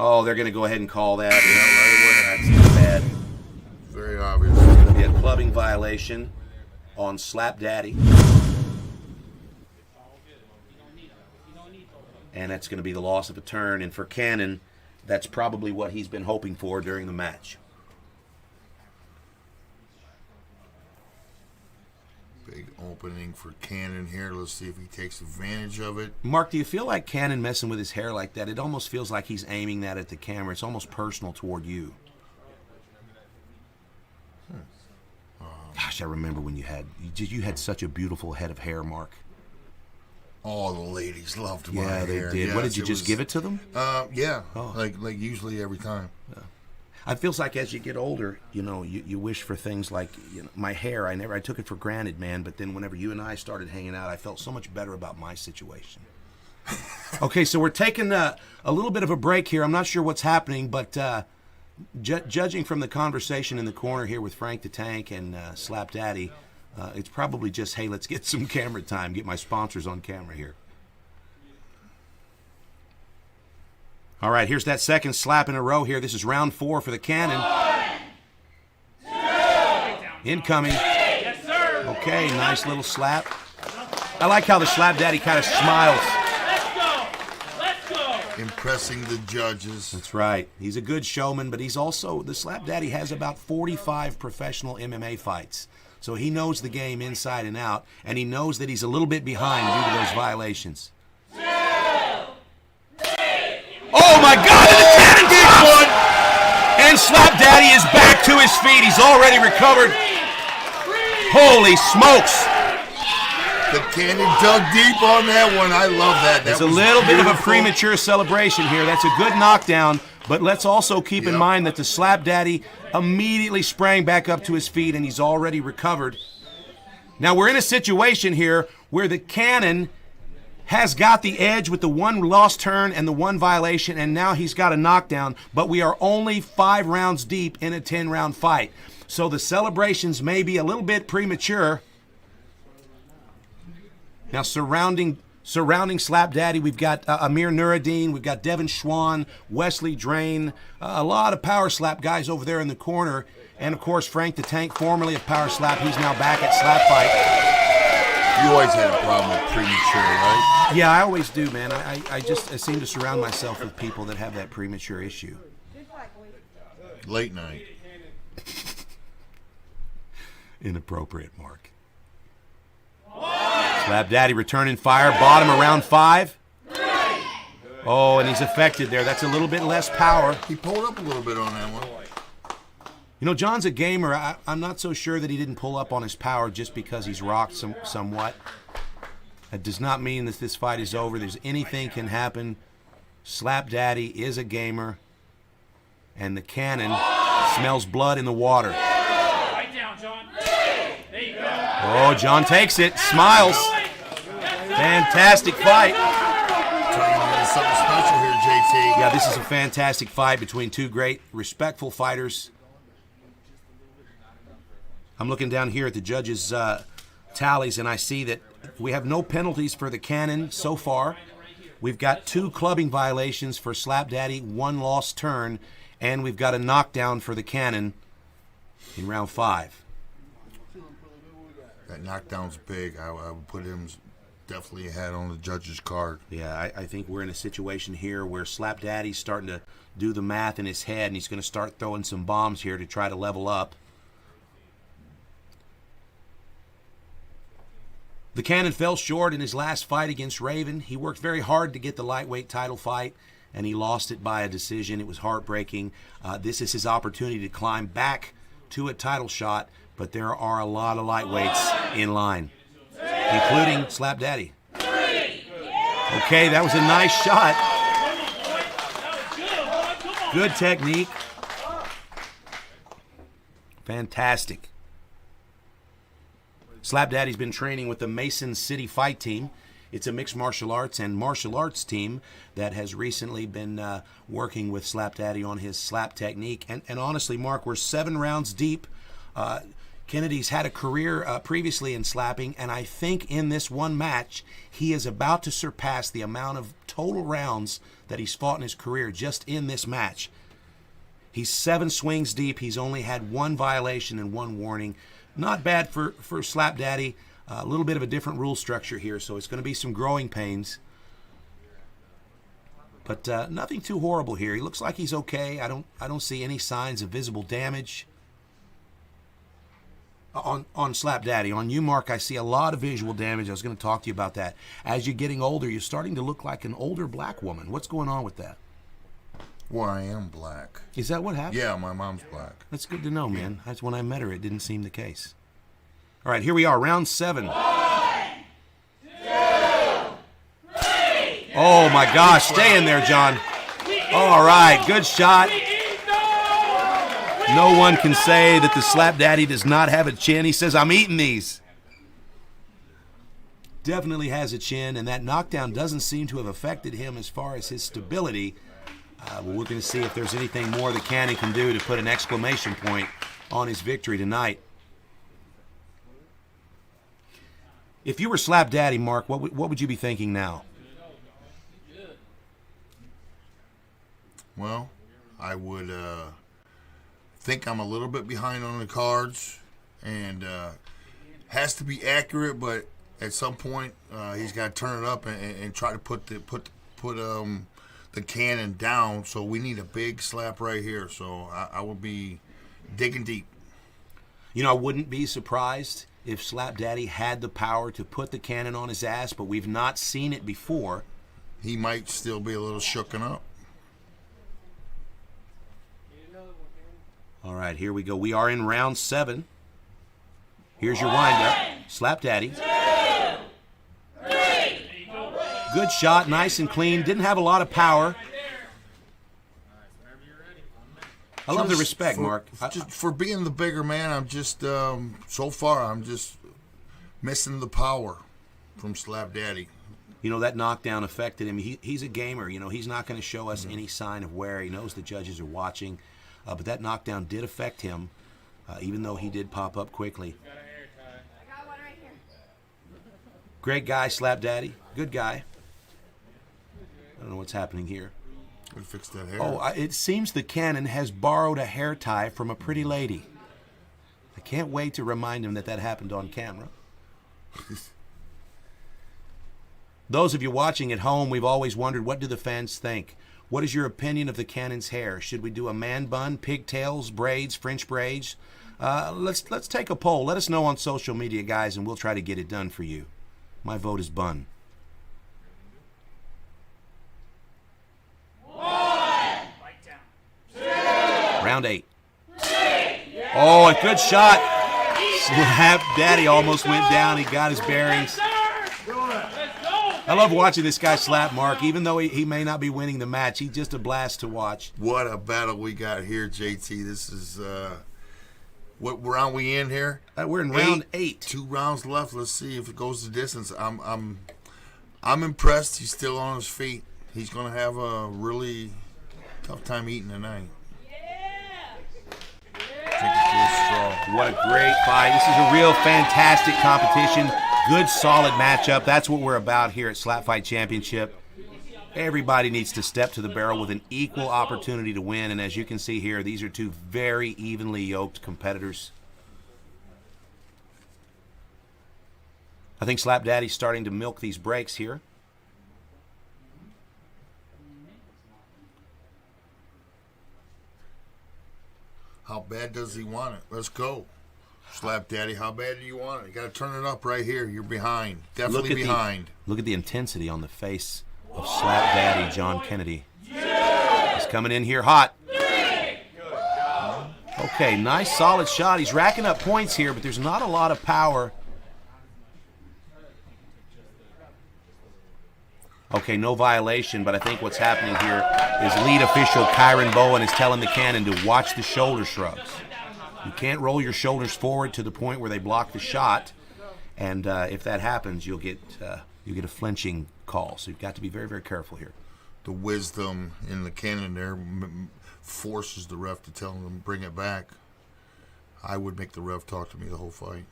Oh, they're going to go ahead and call that. That's too bad. Very obvious. It's going to be a clubbing violation on Slap Daddy. And that's going to be the loss of a turn. And for Cannon, that's probably what he's been hoping for during the match. Big opening for Cannon here. Let's see if he takes advantage of it. Mark, do you feel like Cannon messing with his hair like that? It almost feels like he's aiming that at the camera. It's almost personal toward you. Gosh, I remember when you had such a beautiful head of hair, Mark. All the ladies loved my hair. Yeah, they did. Yes, what did you just give it to them? Yeah. Oh. Like usually every time. Yeah. It feels like as you get older, you wish for things like, my hair. I took it for granted, man. But then whenever you and I started hanging out, I felt so much better about my situation. Okay, so we're taking a little bit of a break here. I'm not sure what's happening, but judging from the conversation in the corner here with Frank the Tank and Slap Daddy, it's probably just, hey, let's get some camera time, get my sponsors on camera here. All right, here's that second slap in a row here. This is round 4 for the Cannon. 1, 2, incoming. 3. Yes, sir. Okay, nice little slap. I like how the Slap Daddy kind of smiles. Let's go. Impressing the judges. That's right. He's a good showman, but he's also, the Slap Daddy has about 45 professional MMA fights. So he knows the game inside and out, and he knows that he's a little bit behind due to those violations. 2, 3. Oh my God! And the Cannon drops! And Slap Daddy is back to his feet. He's already recovered. Holy smokes! The Cannon dug deep on that one. I love that. There's a little bit of a premature celebration here. That's a good knockdown, but let's also keep in mind that the Slap Daddy immediately sprang back up to his feet, and he's already recovered. Now, we're in a situation here where the Cannon has got the edge with the one lost turn and the one violation, and now he's got a knockdown, but we are only 5 rounds deep in a 10-round fight. So the celebrations may be a little bit premature. Now surrounding Slap Daddy, we've got Amir Nuruddin, we've got Devin Schwann, Wesley Drain, a lot of Power Slap guys over there in the corner, and of course Frank the Tank, formerly of Power Slap, he's now back at Slap Fight. You always had a problem with premature, right? Yeah, I always do, man. I seem to surround myself with people that have that premature issue. Late night. Inappropriate, Mark. Slap Daddy returning fire, bottom around 5. Oh, and he's affected there. That's a little bit less power. He pulled up a little bit on that one. You know, John's a gamer. I'm not so sure that he didn't pull up on his power just because he's rocked somewhat. That does not mean that this fight is over. There's anything can happen. Slap Daddy is a gamer, and the cannon smells blood in the water. Right down, John. There you go. Oh, John takes it, smiles. Fantastic fight. Turning into something special here, JT. Yeah, this is a fantastic fight between two great, respectful fighters. I'm looking down here at the judges' tallies, and I see that we have no penalties for the cannon so far. We've got 2 clubbing violations for Slap Daddy, 1 lost turn, and we've got a knockdown for the cannon in round 5. That knockdown's big. I would put him definitely ahead on the judge's card. Yeah, I think we're in a situation here where Slap Daddy's starting to do the math in his head, and he's going to start throwing some bombs here to try to level up. The Cannon fell short in his last fight against Raven. He worked very hard to get the lightweight title fight, and he lost it by a decision. It was heartbreaking. This is his opportunity to climb back to a title shot, but there are a lot of lightweights in line, including Slap Daddy. Okay, that was a nice shot. Good technique. Fantastic. Slap Daddy's been training with the Mason City Fight Team. It's a mixed martial arts and martial arts team that has recently been working with Slap Daddy on his slap technique. And honestly, Mark, we're 7 rounds deep. Kennedy's had a career previously in slapping, and I think in this one match, he is about to surpass the amount of total rounds that he's fought in his career just in this match. He's 7 swings deep. He's only had 1 violation and 1 warning. Not bad for Slap Daddy. A little bit of a different rule structure here, so it's going to be some growing pains. But nothing too horrible here. He looks like he's okay. I don't see any signs of visible damage. On Slap Daddy. On you, Mark, I see a lot of visual damage. I was going to talk to you about that. As you're getting older, you're starting to look like an older black woman. What's going on with that? Well, I am black. Is that what happened? Yeah, my mom's black. That's good to know, man. That's when I met her. It didn't seem the case. All right, here we are, round 7. 1, 2, 3. Oh, my gosh. Stay in there, John. All right, good shot. No one can say that the Slap Daddy does not have a chin. He says, I'm eating these. Definitely has a chin, and that knockdown doesn't seem to have affected him as far as his stability. But we're going to see if there's anything more the Cannon can do to put an exclamation point on his victory tonight. If you were Slap Daddy, Mark, what would you be thinking now? Well, I would think I'm a little bit behind on the cards, and has to be accurate, but at some point he's got to turn it up and try to put the cannon down. So we need a big slap right here. So I will be digging deep. You know, I wouldn't be surprised if Slap Daddy had the power to put the cannon on his ass, but we've not seen it before. He might still be a little shooken up. All right, here we go. We are in round 7. Here's your windup. Slap Daddy. 2, 3. Good shot, nice and clean. Didn't have a lot of power. I love the respect, Mark. Just for being the bigger man, I'm just, so far, I'm just missing the power from Slap Daddy. that knockdown affected him. He's a gamer. He's not going to show us any sign of wear. He knows the judges are watching. But that knockdown did affect him, even though he did pop up quickly. I got one right here. Great guy, Slap Daddy. Good guy. I don't know what's happening here. We fixed that hair. Oh, it seems the Cannon has borrowed a hair tie from a pretty lady. I can't wait to remind him that happened on camera. Those of you watching at home, we've always wondered, what do the fans think? What is your opinion of the Cannon's hair? Should we do a man bun, pigtails, braids, French braids? Let's take a poll. Let us know on social media, guys, and we'll try to get it done for you. My vote is bun. Round 8. Oh, a good shot. Slap Daddy almost went down. He got his bearings. I love watching this guy slap Mark. Even though he may not be winning the match, he's just a blast to watch. What a battle we got here, JT. This is, what round we in here? We're in round 8. 2 rounds left. Let's see if it goes the distance. I'm impressed. He's still on his feet. He's going to have a really tough time eating tonight. What a great fight. This is a real fantastic competition. Good, solid matchup. That's what we're about here at Slap Fight Championship. Everybody needs to step to the barrel with an equal opportunity to win. And as you can see here, these are two very evenly yoked competitors. I think Slap Daddy's starting to milk these breaks here. How bad does he want it? Let's go. Slap Daddy, how bad do you want it? You got to turn it up right here. You're behind. Definitely behind. Look at the intensity on the face of Slap Daddy John Kennedy. He's coming in here hot. Okay, nice solid shot. He's racking up points here, but there's not a lot of power. Okay, no violation, but I think what's happening here is lead official Kyron Bowen is telling the Cannon to watch the shoulder shrugs. You can't roll your shoulders forward to the point where they block the shot, and if that happens, you'll get a flinching call. So you've got to be very, very careful here. The wisdom in the Cannon there forces the ref to tell him to bring it back. I would make the ref talk to me the whole fight.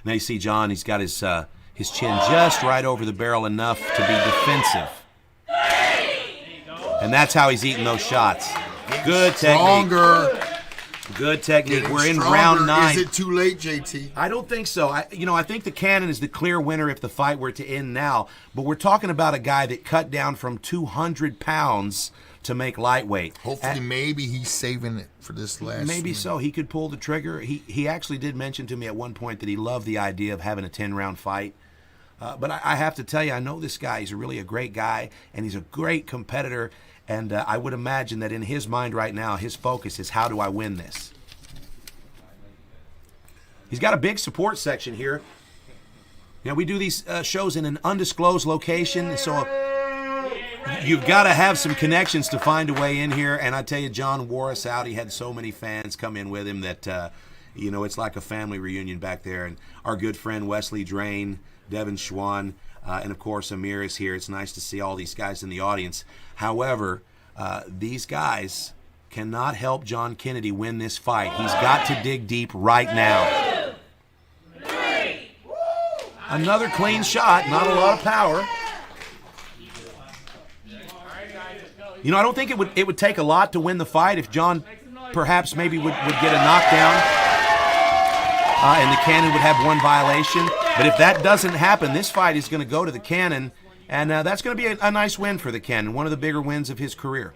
Now you see John, he's got his chin just right over the barrel enough to be defensive. And that's how he's eating those shots. Good technique. Stronger. Good technique. Getting We're in stronger. round 9. Is it too late, JT? I don't think so. I think the Cannon is the clear winner if the fight were to end now. But we're talking about a guy that cut down from 200 pounds to make lightweight. Hopefully, maybe he's saving it for this last. Maybe so. He could pull the trigger. He actually did mention to me at one point that he loved the idea of having a 10-round fight. But I have to tell you, I know this guy. He's really a great guy, and he's a great competitor. And I would imagine that in his mind right now, his focus is, how do I win this? He's got a big support section here. We do these shows in an undisclosed location, so you've got to have some connections to find a way in here. And I tell you, John wore us out. He had so many fans come in with him that, it's like a family reunion back there. And our good friend Wesley Drain, Devin Schwan, and of course Amir is here. It's nice to see all these guys in the audience. However, these guys cannot help John Kennedy win this fight. He's got to dig deep right now. Another clean shot, not a lot of power. I don't think it would take a lot to win the fight if John perhaps maybe would get a knockdown and the Cannon would have one violation. But if that doesn't happen, this fight is going to go to the Cannon, and that's going to be a nice win for the Cannon, one of the bigger wins of his career.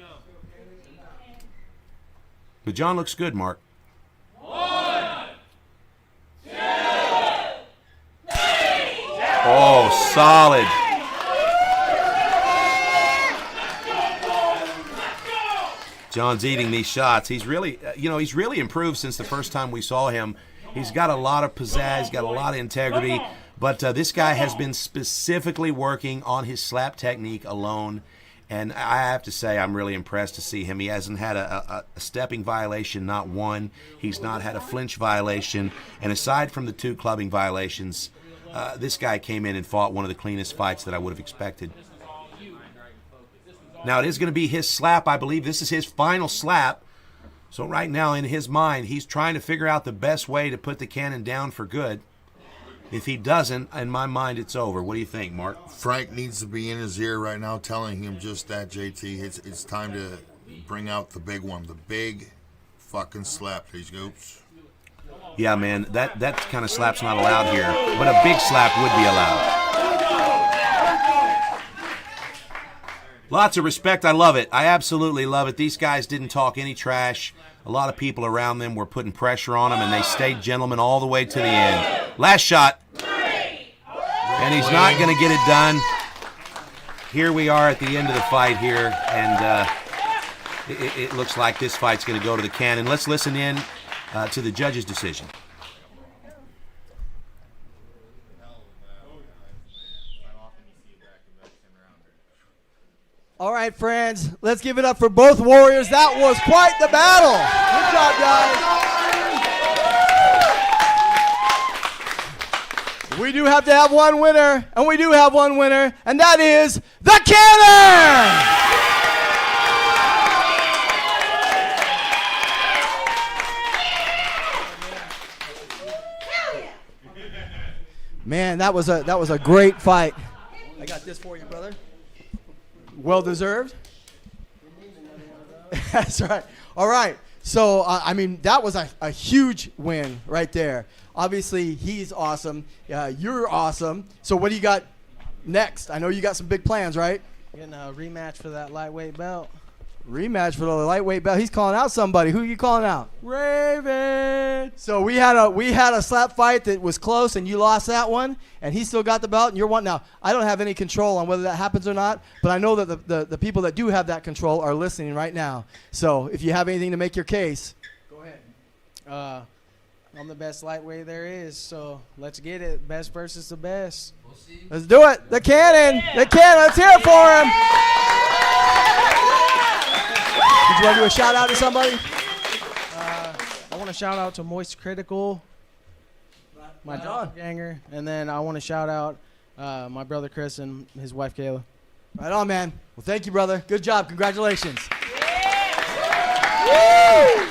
But John looks good, Mark. 1, 2, 3. Oh, solid. John's eating these shots. He's really, he's really improved since the first time we saw him. He's got a lot of pizzazz, got a lot of integrity, but this guy has been specifically working on his slap technique alone, and I have to say I'm really impressed to see him. He hasn't had a stepping violation, not one. He's not had a flinch violation, and aside from the 2 clubbing violations, this guy came in and fought one of the cleanest fights that I would have expected. Now, it is going to be his slap. I believe this is his final slap. So right now, in his mind, he's trying to figure out the best way to put the cannon down for good. If he doesn't, in my mind, it's over. What do you think, Mark? Frank needs to be in his ear right now telling him just that, JT. It's time to bring out the big one, the big fucking slap. These goops. Yeah, man, that kind of slap's not allowed here, but a big slap would be allowed. Lots of respect. I love it. I absolutely love it. These guys didn't talk any trash. A lot of people around them were putting pressure on them, and they stayed gentlemen all the way to the end. Last shot. And he's not going to get it done. Here we are at the end of the fight here, and it looks like this fight's going to go to the cannon. Let's listen in to the judge's decision. All right, friends, let's give it up for both warriors. That was quite the battle. Good job, guys. We do have to have one winner, and we do have one winner, and that is the cannon! Man, that was a great fight. I got this for you, brother. Well deserved. That's right. All right. So, I mean, that was a huge win right there. Obviously, he's awesome. You're awesome. So what do you got next? I know you got some big plans, right? Getting a rematch for that lightweight belt. Rematch for the lightweight belt. He's calling out somebody. Who are you calling out? Raven. So we had a slap fight that was close, and you lost that one, and he still got the belt, and you're one. Now, I don't have any control on whether that happens or not, but I know that the people that do have that control are listening right now. So if you have anything to make your case, go ahead. I'm the best lightweight there is, so let's get it. Best versus the best. We'll see. Let's do it. The cannon. The cannon. Let's hear it for him. Did you want to do a shout out to somebody? I want to shout out to Moist Critical, my doppelganger, and then I want to shout out my brother Chris and his wife Kayla. Right on, man. Well, thank you, brother. Good job. Congratulations. Woo!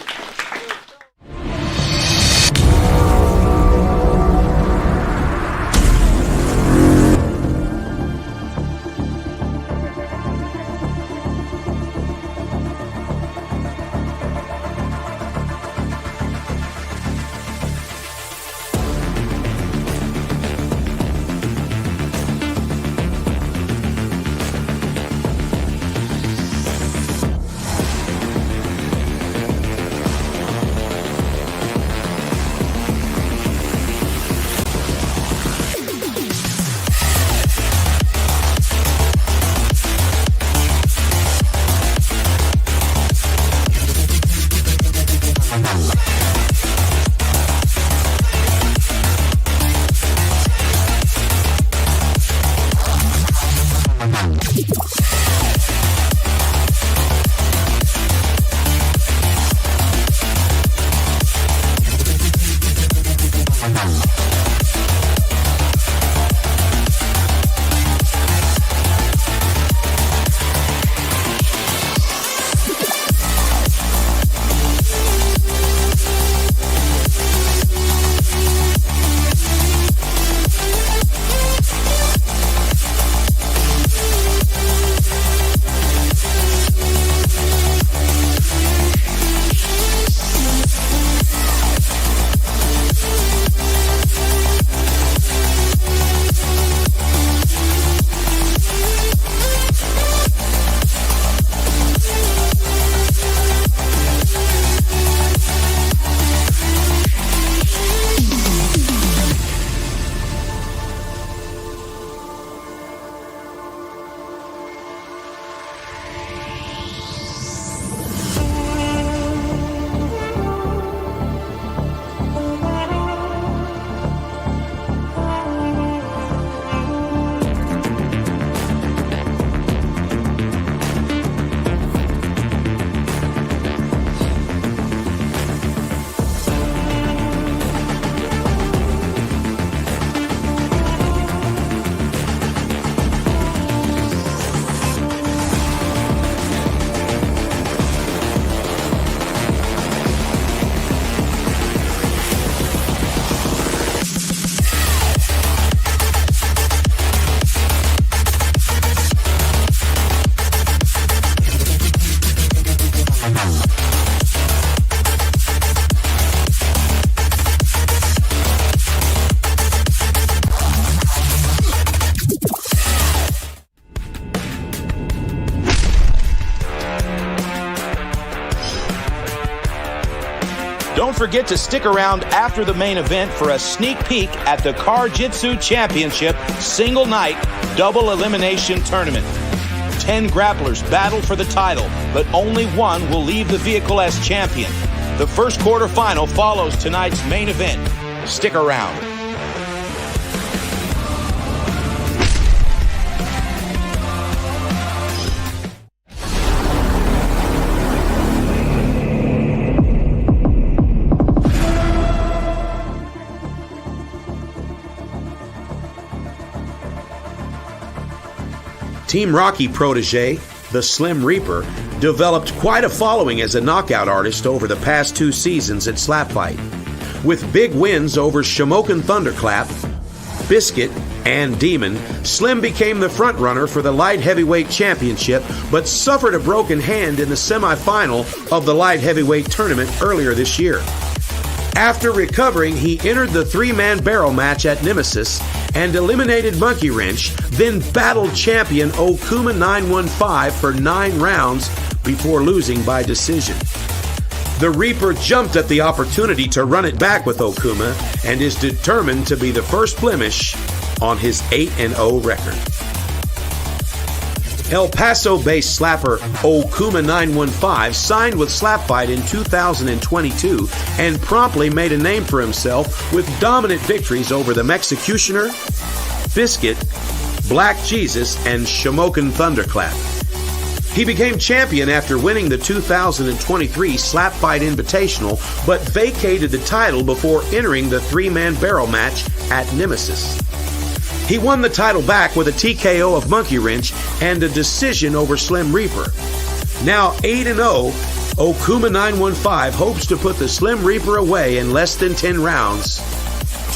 Don't forget to stick around after the main event for a sneak peek at the Jitsu Championship single night double elimination tournament. 10 grapplers battle for the title, but only one will leave the vehicle as champion. The first quarterfinal follows tonight's main event. Stick around. Team Rocky protege, the Slim Reaper, developed quite a following as a knockout artist over the past 2 seasons at SlapFIGHT. With big wins over Shamokin Thunderclap, Biscuit, and Demon, Slim became the frontrunner for the Light Heavyweight Championship, but suffered a broken hand in the semifinal of the Light Heavyweight Tournament earlier this year. After recovering, he entered the 3-man barrel match at Nemesis and eliminated Monkey Wrench, then battled champion Okuma 915 for 9 rounds before losing by decision. The Reaper jumped at the opportunity to run it back with Okuma and is determined to be the first blemish on his 8-0 record. El Paso-based slapper Okuma 915 signed with SlapFIGHT in 2022 and promptly made a name for himself with dominant victories over the Mexicutioner, Biscuit, Black Jesus, and Shamokin Thunderclap. He became champion after winning the 2023 SlapFIGHT Invitational, but vacated the title before entering the 3-man barrel match at Nemesis. He won the title back with a TKO of Monkey Wrench and a decision over Slim Reaper. Now 8-0, Okuma 915 hopes to put the Slim Reaper away in less than 10 rounds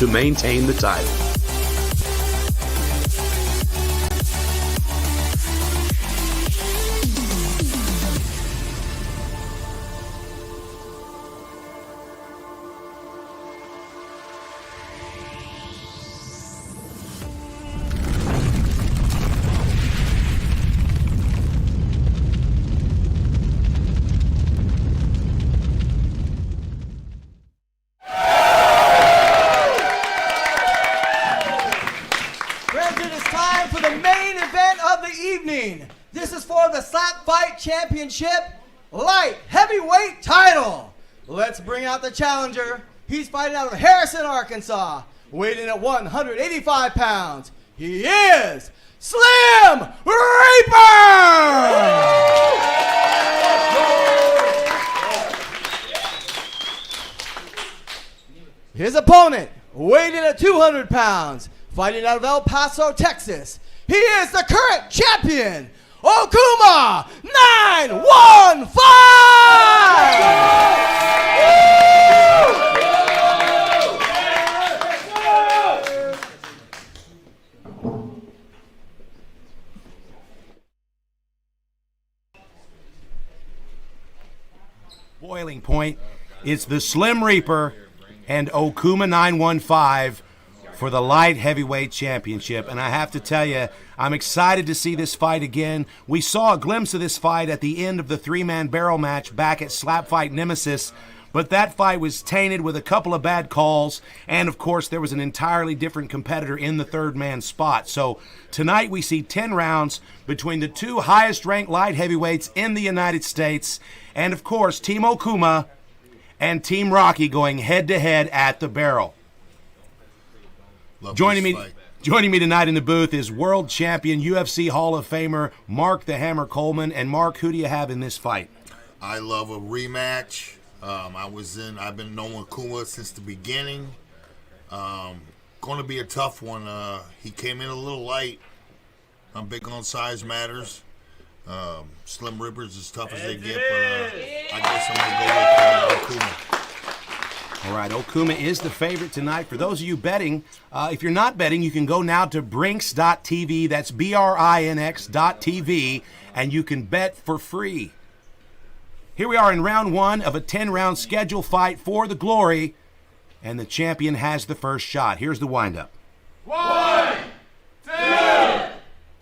to maintain the title. This is for the SlapFIGHT Championship Light Heavyweight title. Let's bring out the challenger. He's fighting out of Harrison, Arkansas, weighing at 185 pounds. He is Slim Reaper! His opponent, weighing at 200 pounds, fighting out of El Paso, Texas. He is the current champion, Okuma 915! Boiling point. It's the Slim Reaper and Okuma 915 for the Light Heavyweight Championship. And I have to tell you, I'm excited to see this fight again. We saw a glimpse of this fight at the end of the 3-man barrel match back at SlapFIGHT Nemesis, but that fight was tainted with a couple of bad calls, and of course there was an entirely different competitor in the 3rd-man spot. So tonight we see 10 rounds between the 2 highest-ranked light heavyweights in the United States, and of course Team Okuma and Team Rocky going head-to-head at the barrel. Joining me tonight in the booth is world champion, UFC Hall of Famer Mark the Hammer Coleman. And Mark, who do you have in this fight? I love a rematch. I've been knowing Okuma since the beginning. Going to be a tough one. He came in a little light. I'm big on size matters. Slim Reaper's as tough as they get, but I guess I'm going to go with Okuma. All right, Okuma is the favorite tonight. For those of you betting, if you're not betting, you can go now to brinks.tv, that's BRINX.TV, and you can bet for free. Here we are in round 1 of a 10-round schedule fight for the glory, and the champion has the first shot. Here's the windup. 1, 2,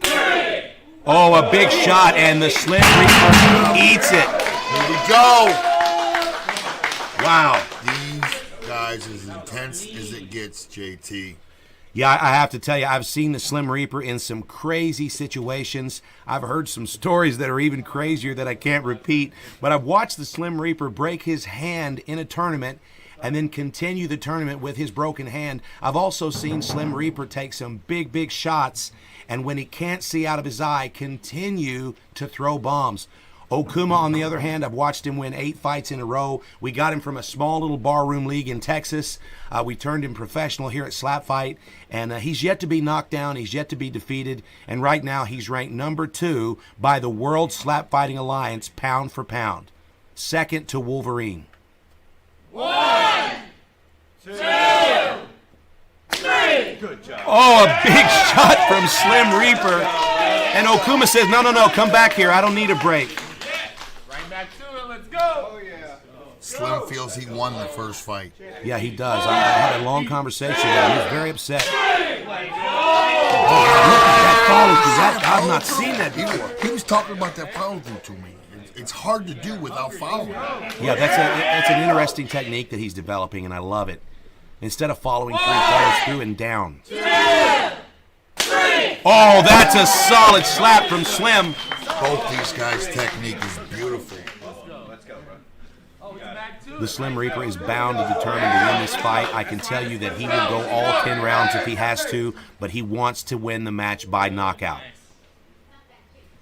3. Oh, a big shot, and the Slim Reaper eats it. Here we go. Wow, Wow. These guys as intense as it gets, JT. Yeah, I have to tell you, I've seen the Slim Reaper in some crazy situations. I've heard some stories that are even crazier that I can't repeat. But I've watched the Slim Reaper break his hand in a tournament and then continue the tournament with his broken hand. I've also seen Slim Reaper take some big shots, and when he can't see out of his eye, continue to throw bombs. Okuma, on the other hand, I've watched him win 8 fights in a row. We got him from a small little barroom league in Texas. We turned him professional here at SlapFIGHT, and he's yet to be knocked down. He's yet to be defeated, and right now he's ranked number 2 by the World Slap Fighting Alliance pound for pound, second to Wolverine. 1, 2, 3. Good job. Oh, a big shot from Slim Reaper, and Okuma says, no, come back here. I don't need a break. Right back to it. Let's go. Oh, yeah. Slim feels he won the first fight. Yeah, he does. I had a long conversation with him. He's very upset. Oh, look at that follow-through. I've not seen that before. He was talking about that follow-through to me. It's hard to do without following. Yeah, that's an interesting technique that he's developing, and I love it. Instead of following through, follows through and down. 2, 3. Oh, that's a solid slap from Slim. Both these guys' technique is beautiful. The Slim Reaper is bound and determined to win this fight. I can tell you that he will go all 10 rounds if he has to, but he wants to win the match by knockout.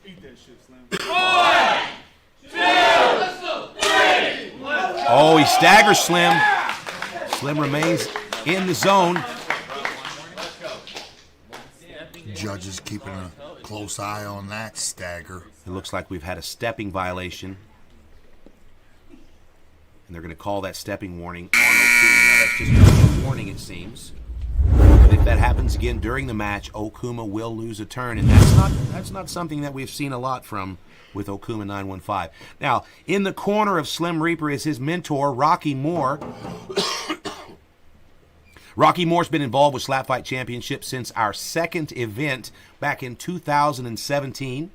1, 2, 3. Oh, he staggers Slim. Slim remains in the zone. Judges keeping a close eye on that stagger. It looks like we've had a stepping violation. And they're going to call that stepping warning on Okuma. Now, that's just a warning, it seems. But if that happens again during the match, Okuma will lose a turn. And that's not something that we've seen a lot from with Okuma 915. Now, in the corner of Slim Reaper is his mentor, Rocky Moore. Rocky Moore's been involved with SlapFIGHT Championship since our second event back in 2017.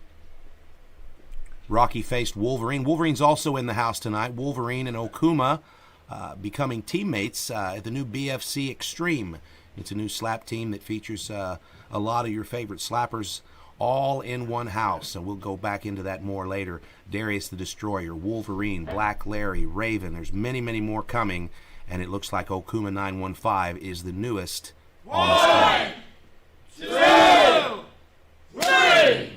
Rocky faced Wolverine. Wolverine's also in the house tonight. Wolverine and Okuma becoming teammates at the new BFC Extreme. It's a new slap team that features a lot of your favorite slappers all in one house. So we'll go back into that more later. Darius the Destroyer, Wolverine, Black Larry, Raven. There's many more coming. And it looks like Okuma 915 is the newest on the squad. 2, 3.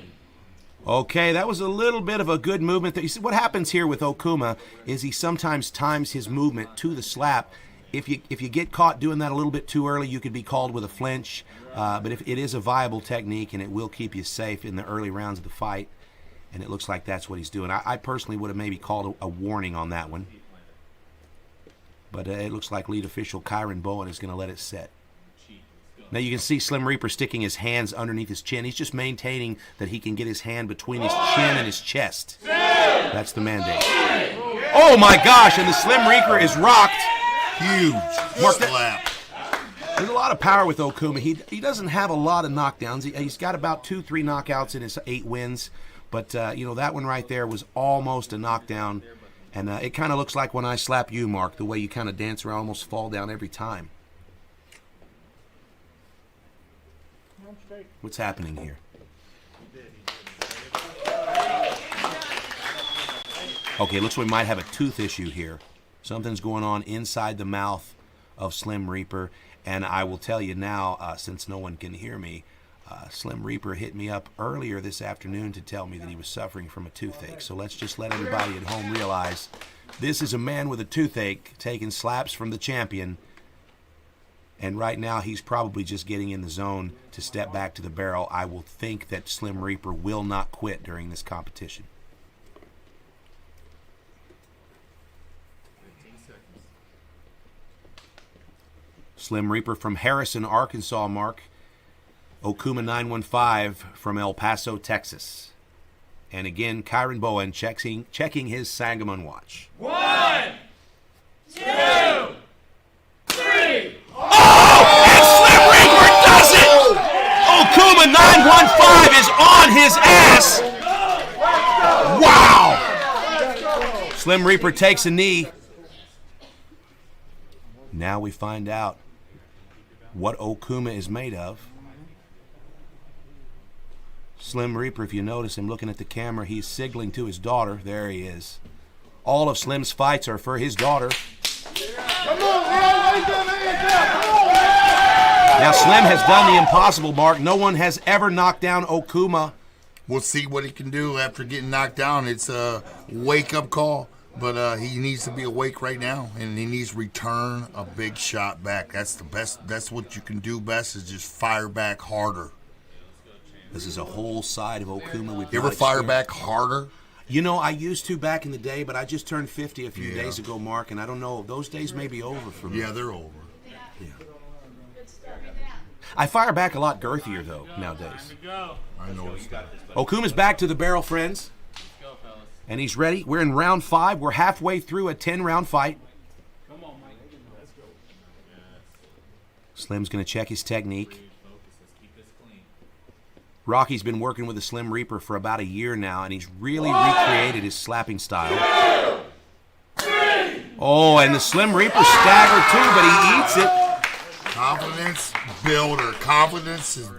Okay, that was a little bit of a good movement. You see, what happens here with Okuma is he sometimes times his movement to the slap. If you get caught doing that a little bit too early, you could be called with a flinch. But if it is a viable technique, and it will keep you safe in the early rounds of the fight, and it looks like that's what he's doing. I personally would have maybe called a warning on that one. But it looks like lead official Kyron Bowen is going to let it set. Now you can see Slim Reaper sticking his hands underneath his chin. He's just maintaining that he can get his hand between his chin and his chest. That's the mandate. Oh my gosh, and the Slim Reaper is rocked. Huge slap. There's a lot of power with Okuma. He doesn't have a lot of knockdowns. He's got about 2-3 knockouts in his 8 wins. But, that one right there was almost a knockdown. And it kind of looks like when I slap you, Mark, the way you kind of dance around, almost fall down every time. What's happening here? Okay, looks like we might have a tooth issue here. Something's going on inside the mouth of Slim Reaper. And I will tell you now, since no one can hear me, Slim Reaper hit me up earlier this afternoon to tell me that he was suffering from a toothache. So let's just let everybody at home realize this is a man with a toothache taking slaps from the champion. And right now he's probably just getting in the zone to step back to the barrel. I will think that Slim Reaper will not quit during this competition. Slim Reaper from Harrison, Arkansas, Mark. Okuma 915 from El Paso, Texas. And again, Kyron Bowen checking his Sangamon watch. 1, 2, 3. Oh! And Slim Reaper does it! Okuma 915 is on his ass! Wow! Slim Reaper takes a knee. Now we find out what Okuma is made of. Slim Reaper, if you notice him looking at the camera, he's signaling to his daughter. There he is. All of Slim's fights are for his daughter. Now Slim has done the impossible, Mark. No one has ever knocked down Okuma. We'll see what he can do after getting knocked down. It's a wake-up call, but he needs to be awake right now, and he needs to return a big shot back. That's the best. That's what you can do best, is just fire back harder. This is a whole side of Okuma. You ever fire back harder? You know, I used to back in the day, but I just turned 50 a few days ago, Mark, and I don't know. Those days may be over for me. Yeah, they're over. Yeah. I fire back a lot girthier, though, nowadays. I noticed that. Okuma's back to the barrel, friends. And he's ready. We're in round 5. We're halfway through a 10-round fight. Slim's going to check his technique. Rocky's been working with the Slim Reaper for about a year now, and he's really recreated his slapping style. Oh, and the Slim Reaper staggered too, but he eats it. Confidence builder. Confidence is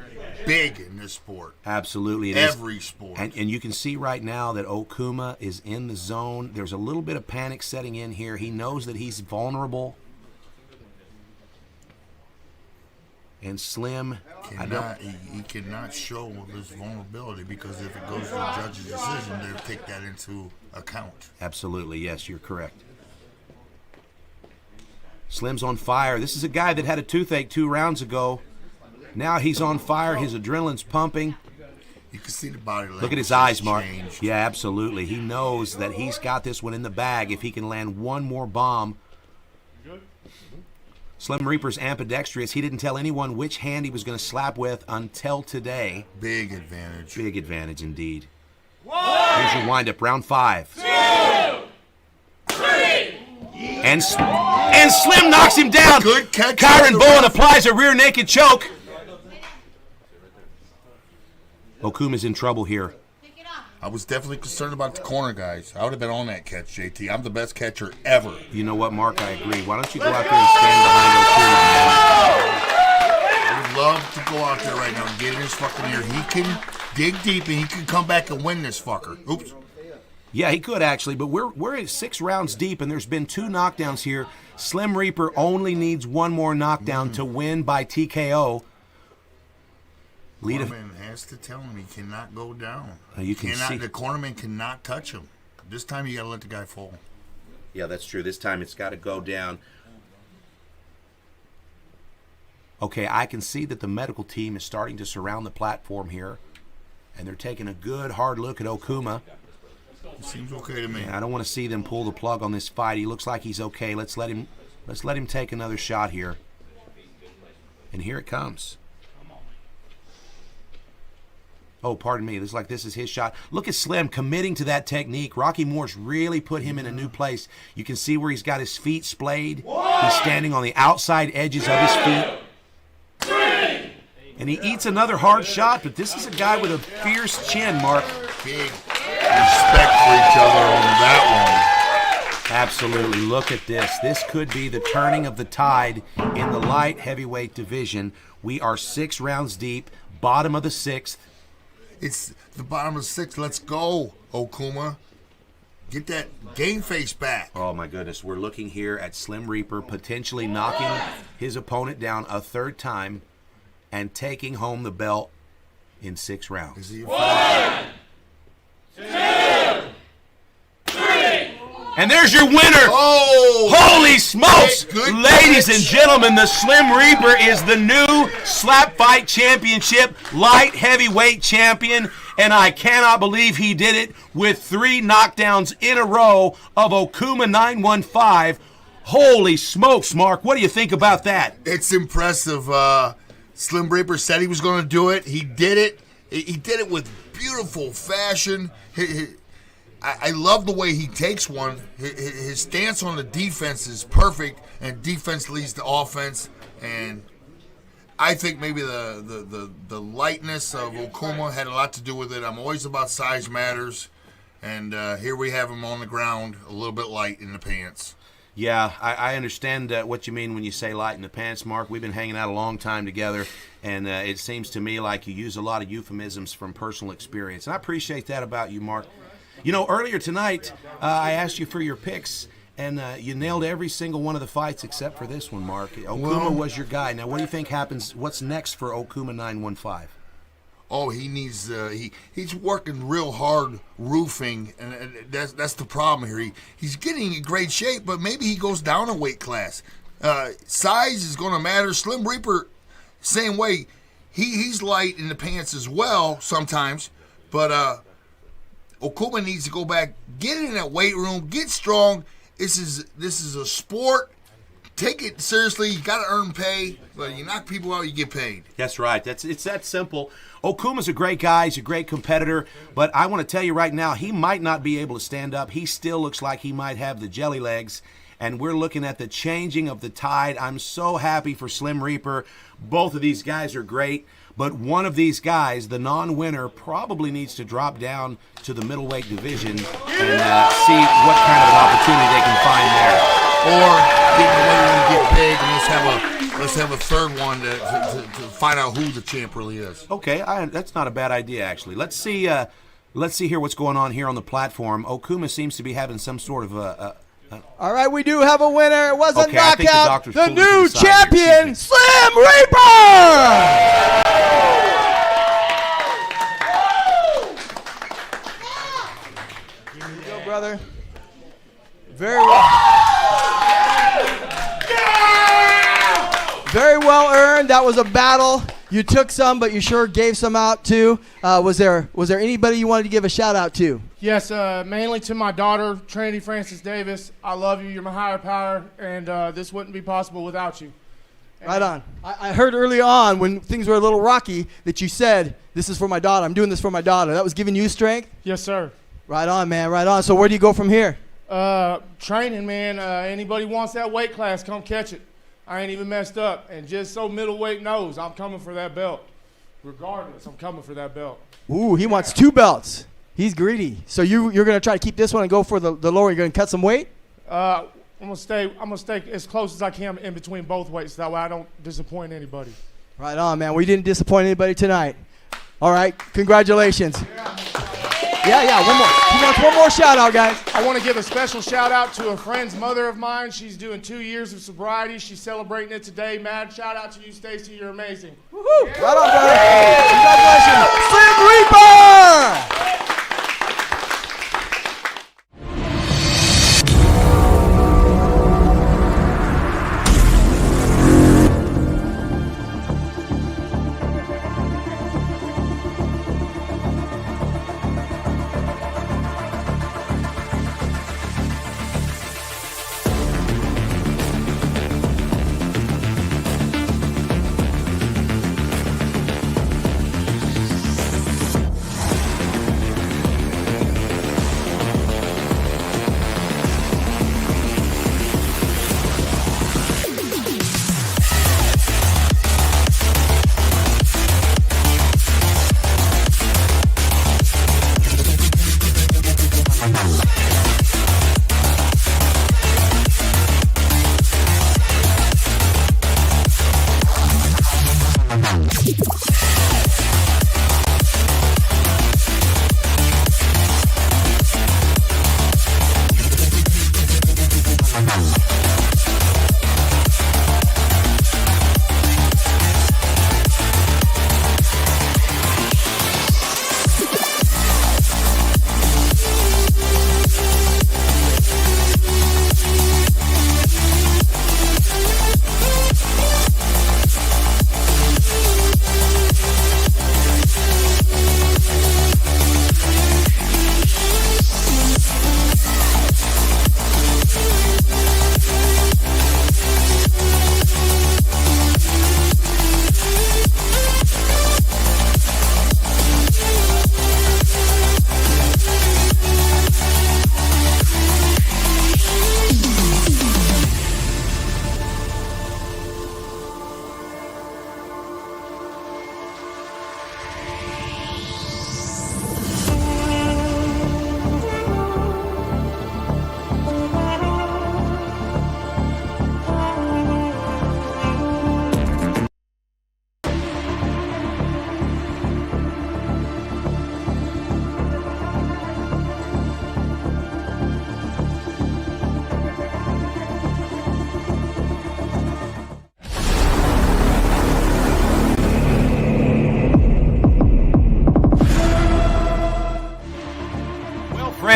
big in this sport. Absolutely. It Every is. sport. And you can see right now that Okuma is in the zone. There's a little bit of panic setting in here. He knows that he's vulnerable. And Slim, he cannot show this vulnerability, because if it goes to the judge's decision, they'll take that into account. Absolutely, yes, you're correct. Slim's on fire. This is a guy that had a toothache 2 rounds ago. Now he's on fire. His adrenaline's pumping. You can see the body language. Look at his eyes, Mark. Yeah, absolutely. He knows that he's got this one in the bag if he can land one more bomb. Slim Reaper's ambidextrous. He didn't tell anyone which hand he was going to slap with until today. Big advantage. Big advantage indeed. Here's your windup, round 5. 2, 3. And Slim knocks him down. Good catch. Kyron Bowen applies a rear naked choke. Okuma's in trouble here. I was definitely concerned about the corner guys. I would have been on that catch, JT. I'm the best catcher ever. You know what, Mark? I agree. Why don't you go out there and stand behind Okuma, man? I would love to go out there right now and get in his fucking ear. He can dig deep and he can come back and win this fucker. Oops. Yeah, he could actually, but we're at 6 rounds deep, and there's been 2 knockdowns here. Slim Reaper only needs one more knockdown to win by TKO. Cornerman has to tell him he cannot go down. You can see the cornerman cannot touch him. This time you got to let the guy fall. Yeah, that's true. This time it's got to go down. Okay, I can see that the medical team is starting to surround the platform here, and they're taking a good hard look at Okuma. It seems okay to me. Yeah, I don't want to see them pull the plug on this fight. He looks like he's okay. Let's let him take another shot here. And here it comes. Oh, pardon me. This is his shot. Look at Slim committing to that technique. Rocky Moore's really put him in a new place. You can see where he's got his feet splayed. He's standing on the outside edges of his feet. And he eats another hard shot, but this is a guy with a fierce chin, Mark. Big respect for each other on that one. Absolutely. Look at this. This could be the turning of the tide in the light heavyweight division. We are 6 rounds deep, bottom of the 6th. It's the bottom of the 6th. Let's go, Okuma. Get that game face back. Oh, my goodness. We're looking here at Slim Reaper potentially knocking his opponent down a 3rd time and taking home the belt in 6 rounds. 1, 2, 3. And there's your winner. Oh! Holy smokes! Good Ladies catch. and gentlemen, the Slim Reaper is the new Slap Fight Championship light heavyweight champion, and I cannot believe he did it with 3 knockdowns in a row of Okuma 915. Holy smokes, Mark. What do you think about that? It's impressive. Slim Reaper said he was going to do it. He did it. He did it with beautiful fashion. I love the way he takes one. His stance on the defense is perfect, and defense leads to offense. And I think maybe the lightness of Okuma had a lot to do with it. I'm always about size matters, and here we have him on the ground, a little bit light in the pants. Yeah, I understand what you mean when you say light in the pants, Mark. We've been hanging out a long time together, and it seems to me like you use a lot of euphemisms from personal experience. And I appreciate that about you, Mark. You know, earlier tonight, I asked you for your picks, and you nailed every single one of the fights except for this one, Mark. Okuma was your guy. Now, what do you think happens? What's next for Okuma 915? Oh, he needs he's working real hard roofing, and that's the problem here. He's getting in great shape, but maybe he goes down a weight class. Size is going to matter. Slim Reaper, same way. He's light in the pants as well sometimes, but Okuma needs to go back, get in that weight room, get strong. This is a sport. Take it seriously. You got to earn pay, but you knock people out, you get paid. That's right. It's that simple. Okuma's a great guy. He's a great competitor, but I want to tell you right now, he might not be able to stand up. He still looks like he might have the jelly legs, and we're looking at the changing of the tide. I'm so happy for Slim Reaper. Both of these guys are great, but one of these guys, the non-winner, probably needs to drop down to the middleweight division and see what kind of an opportunity they can find there. Or get in the weight room, get big, and let's have a third one to find out who the champ really is. Okay, that's not a bad idea, actually. Let's see here what's going on here on the platform. Okuma seems to be having some sort of All right, we do have a winner. It was a Okay, I think the knockout. doctor's The pulling to new the side here. champion, Excuse Slim Reaper! Here you go, brother. Very well. Very well earned. That was a battle. You took some, but you sure gave some out too. Was there anybody you wanted to give a shout out to? Yes, mainly to my daughter, Trinity Francis Davis. I love you. You're my higher power, and this wouldn't be possible without you. Right on. I heard early on when things were a little rocky that you said, "This is for my daughter. I'm doing this for my daughter." That was giving you strength? Yes, sir. Right on, man. Right on. So where do you go from here? Training, man. Anybody wants that weight class, come catch it. I ain't even messed up. And just so middleweight knows, I'm coming for that belt. Regardless, I'm coming for that belt. Ooh, he wants 2 belts. He's greedy. So you're going to try to keep this one and go for the lower. You're going to cut some weight? I'm gonna stay as close as I can in between both weights. That way I don't disappoint anybody. Right on, man. We didn't disappoint anybody tonight. All right. Congratulations. Yeah, one more. He wants one more shout out, guys. I want to give a special shout out to a friend's mother of mine. She's doing 2 years of sobriety. She's celebrating it today. Mad shout out to you, Stacy. You're amazing. Woohoo! Right on, brother. Congratulations. Slim Reaper!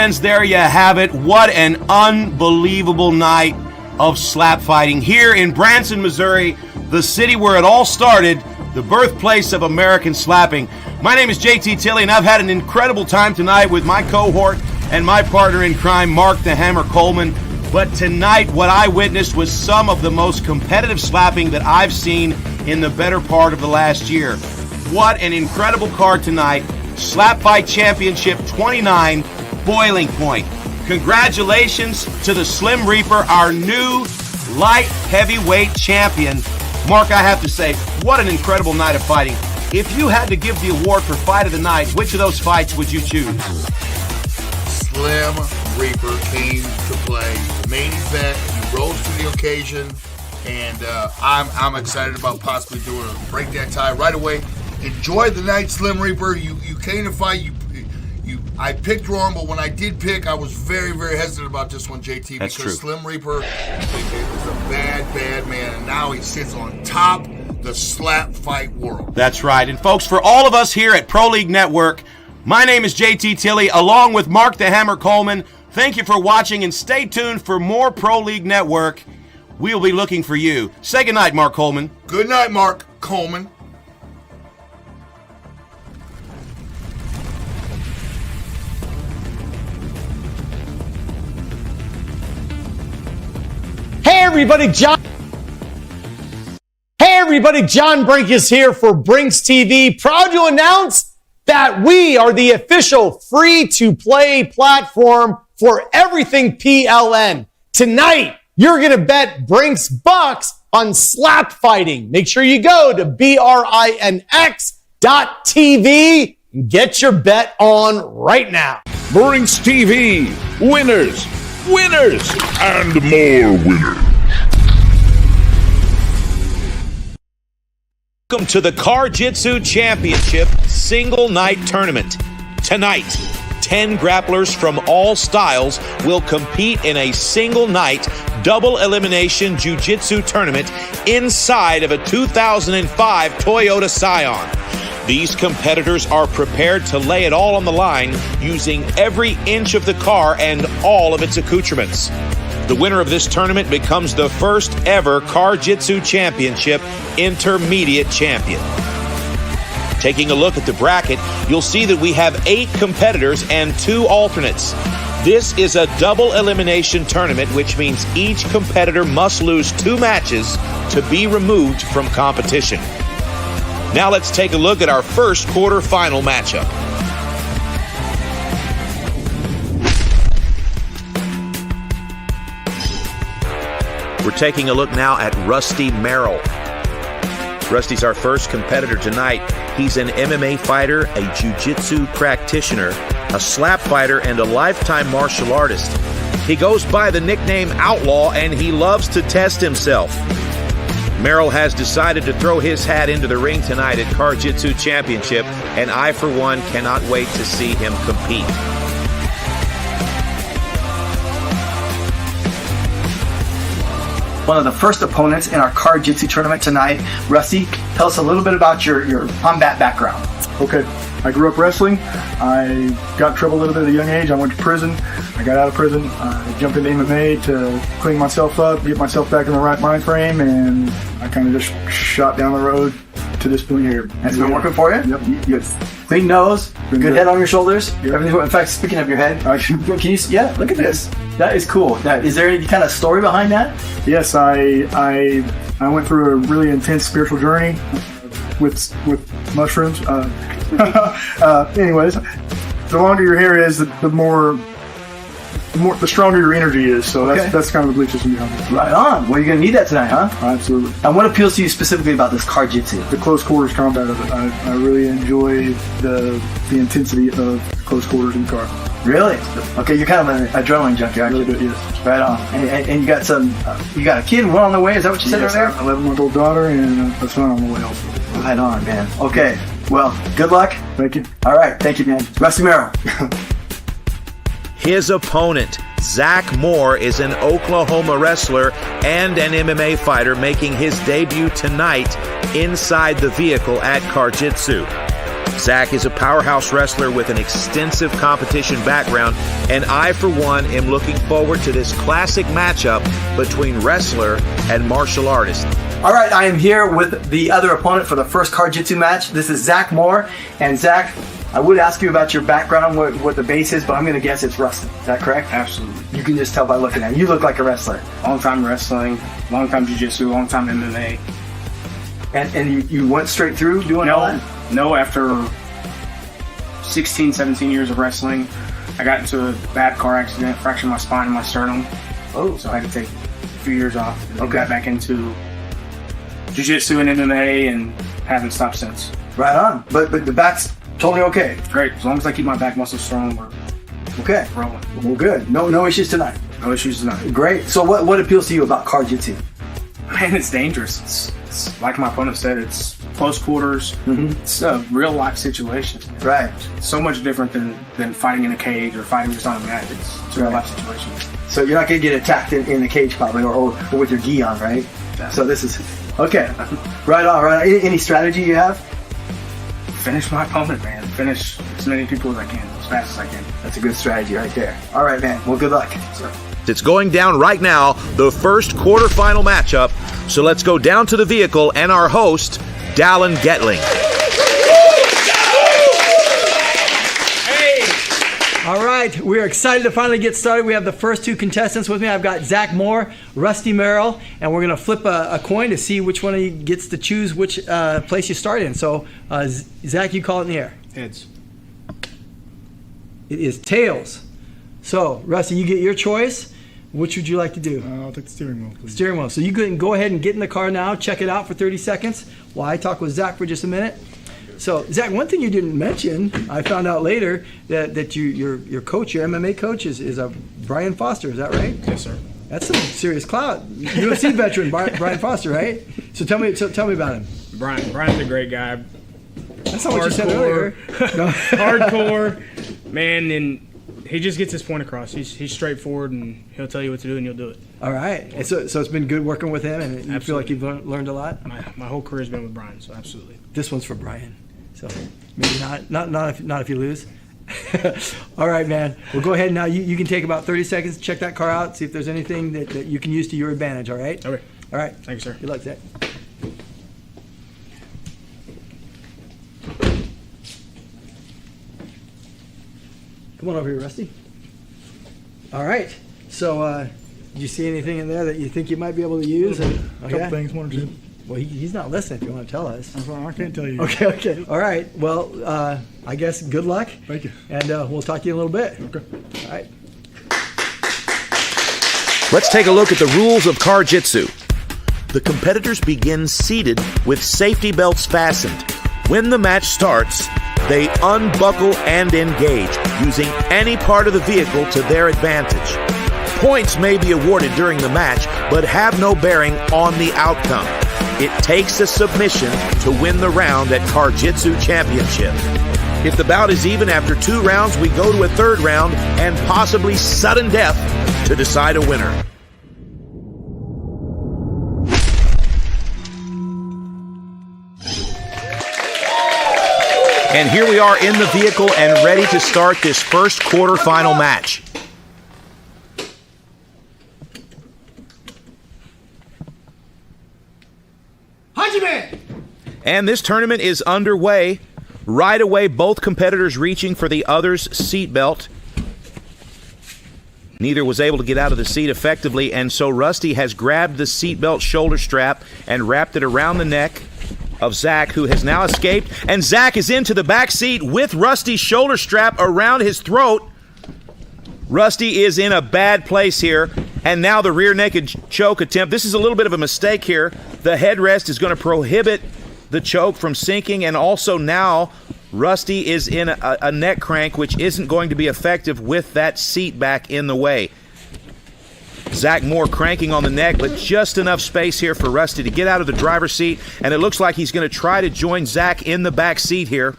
friends, there you have it. What an unbelievable night of slap fighting here in Branson, Missouri, the city where it all started, the birthplace of American slapping. My name is JT Tilley, and I've had an incredible time tonight with my cohort and my partner in crime, Mark the Hammer Coleman. But tonight, what I witnessed was some of the most competitive slapping that I've seen in the better part of the last year. What an incredible card tonight. Slap Fight Championship 29, Boiling Point. Congratulations to the Slim Reaper, our new light heavyweight champion. Mark, I have to say, what an incredible night of fighting. If you had to give the award for Fight of the Night, which of those fights would you choose? Slim Reaper came to play. Main event, he rose to the occasion, and I'm excited about possibly break that tie right away. Enjoy the night, Slim Reaper. You came to fight. I picked wrong, but when I did pick, I was very, very hesitant about this one, JT. That's because true. Slim Reaper was a bad, bad man, and now he sits on top the slap fight world. That's right. And folks, for all of us here at Pro League Network, my name is JT Tilley, along with Mark the Hammer Coleman. Thank you for watching, and stay tuned for more Pro League Network. We'll be looking for you. Say goodnight, Mark Coleman. Good night, Mark Coleman. Hey everybody, John Brink is here for Brinks TV, proud to announce that we are the official free-to-play platform for everything PLN. Tonight, you're going to bet Brinks bucks on slap fighting. Make sure you go to BRINX.TV and get your bet on right now. Brinks TV, winners, winners, and more winners. Welcome to the Jitsu Championship Single Night Tournament. Tonight, 10 grapplers from all styles will compete in a single night double elimination jiu-jitsu tournament inside of a 2005 Toyota Scion. These competitors are prepared to lay it all on the line using every inch of the car and all of its accoutrements. The winner of this tournament becomes the first ever Jitsu Championship Intermediate Champion. Taking a look at the bracket, you'll see that we have 8 competitors and 2 alternates. This is a double elimination tournament, which means each competitor must lose 2 matches to be removed from competition. Now let's take a look at our first quarterfinal matchup. We're taking a look now at Rusty Merrill. Rusty's our first competitor tonight. He's an MMA fighter, a jiu-jitsu practitioner, a slap fighter, and a lifetime martial artist. He goes by the nickname Outlaw, and he loves to test himself. Merrill has decided to throw his hat into the ring tonight at Jitsu Championship, and I, for one, cannot wait to see him compete. One of the first opponents in our Jitsu tournament tonight. Rusty, tell us a little bit about your combat background. Okay, I grew up wrestling. I got in trouble a little bit at a young age. I went to prison. I got out of prison. I jumped into MMA to clean myself up, get myself back in the right mind frame, and I kind of just shot down the road to this point here. Has it been working for you? Yep. You have clean nose, good head on your shoulders. Yep. Everything. In fact, speaking of your head, can you? Yeah, look at this. That is cool. Is there any kind of story behind that? Yes, I went through a really intense spiritual journey with mushrooms. Anyways, the longer your hair is, the stronger your energy is. So that's kind of the belief system behind it. Right on. Well, you're gonna need that tonight, huh? Absolutely. And what appeals to you specifically about this Jitsu? The close quarters combat of it. I really enjoy the intensity of close quarters in the car. Really? Okay, you're kind of an adrenaline junkie, aren't you? A little bit, yes. Right on. And you got you got a kid, one on the way. Is that what you said earlier? An 11-month-old daughter and a son on the way also. Right on, man. Okay. Well, good luck. Thank you. All right. Thank you, man. Rusty Merrill. His opponent, Zach Moore, is an Oklahoma wrestler and an MMA fighter making his debut tonight inside the vehicle at Jitsu. Zach is a powerhouse wrestler with an extensive competition background, and I, for one, am looking forward to this classic matchup between wrestler and martial artist. All right, I am here with the other opponent for the first card jitsu match. This is Zach Moore. And Zach, I would ask you about your background, what the base is, but I'm going to guess it's wrestling. Is that correct? Absolutely. You can just tell by looking at it. You look like a wrestler. Long time wrestling, long time jiu-jitsu, long time MMA. And you went straight through doing all that? No, after 16, 17 years of wrestling, I got into a bad car accident, fractured my spine and my sternum. Oh. So I had to take a few years off. And got back into jiu-jitsu and MMA and haven't stopped since. Right on. But the back's totally okay. Great. As long as I keep my back muscles strong, we're okay. Rolling. Well, good. No issues tonight. No issues tonight. Great. So what appeals to you about card jitsu? Man, it's dangerous. It's like my opponent said, it's close quarters. It's a real life situation. Right. It's so much different than fighting in a cage or fighting just on a mat. It's a real life situation. So you're not going to get attacked in the cage probably or with your gi on, right? Yeah. So this is, okay. Right on, right on. Any strategy you have? Finish my opponent, man. Finish as many people as I can, as fast as I can. That's a good strategy right there. All right, man. Well, good luck. Sir. It's going down right now, the first quarterfinal matchup. So let's go down to the vehicle and our host, Dallin Getling. All right, we're excited to finally get started. We have the first two contestants with me. I've got Zach Moore, Rusty Merrill, and we're going to flip a coin to see which one of you gets to choose which place you start in. So, Zach, you call it in the air. Heads. It is tails. So, Rusty, you get your choice. Which would you like to do? I'll take the steering wheel, please. Steering wheel. So you can go ahead and get in the car now, check it out for 30 seconds while I talk with Zach for just a minute. So, Zach, one thing you didn't mention, I found out later that your coach, your MMA coach, is a Brian Foster. Is that right? Yes, sir. That's some serious clout. UFC veteran Brian Foster, right? So tell me about him. Brian's a great guy. That's not what you said earlier. No. Hardcore, man, and he just gets his point across. He's straightforward, and he'll tell you what to do, and you'll do it. All right. And so it's been good working with him, and you feel like you've learned a lot? My whole career's been with Brian, so absolutely. This one's for Brian. So maybe not if you lose. All right, man. Well, go ahead now. You can take about 30 seconds, check that car out, see if there's anything that you can use to your advantage, all right? Okay. All right. Thank you, sir. Good luck, Zach. Come on over here, Rusty. All right. So, did you see anything in there that you think you might be able to use? A couple things, one or two. Well, he's not listening if you want to tell us. I can't tell you. Okay. All right. Well, I guess good luck. Thank you. And we'll talk to you in a little bit. Okay. All right. Let's take a look at the rules of Car Jitsu. The competitors begin seated with safety belts fastened. When the match starts, they unbuckle and engage, using any part of the vehicle to their advantage. Points may be awarded during the match, but have no bearing on the outcome. It takes a submission to win the round at Car Jitsu Championship. If the bout is even after 2 rounds, we go to a 3rd round and possibly sudden death to decide a winner. And here we are in the vehicle and ready to start this first quarterfinal match. And this tournament is underway. Right away, both competitors reaching for the other's seatbelt. Neither was able to get out of the seat effectively, and so Rusty has grabbed the seatbelt shoulder strap and wrapped it around the neck of Zach, who has now escaped. And Zach is into the back seat with Rusty's shoulder strap around his throat. Rusty is in a bad place here. And now the rear naked choke attempt. This is a little bit of a mistake here. The headrest is going to prohibit the choke from sinking, and also now Rusty is in a neck crank, which isn't going to be effective with that seat back in the way. Zach Moore cranking on the neck, but just enough space here for Rusty to get out of the driver's seat, and it looks like he's going to try to join Zach in the back seat here.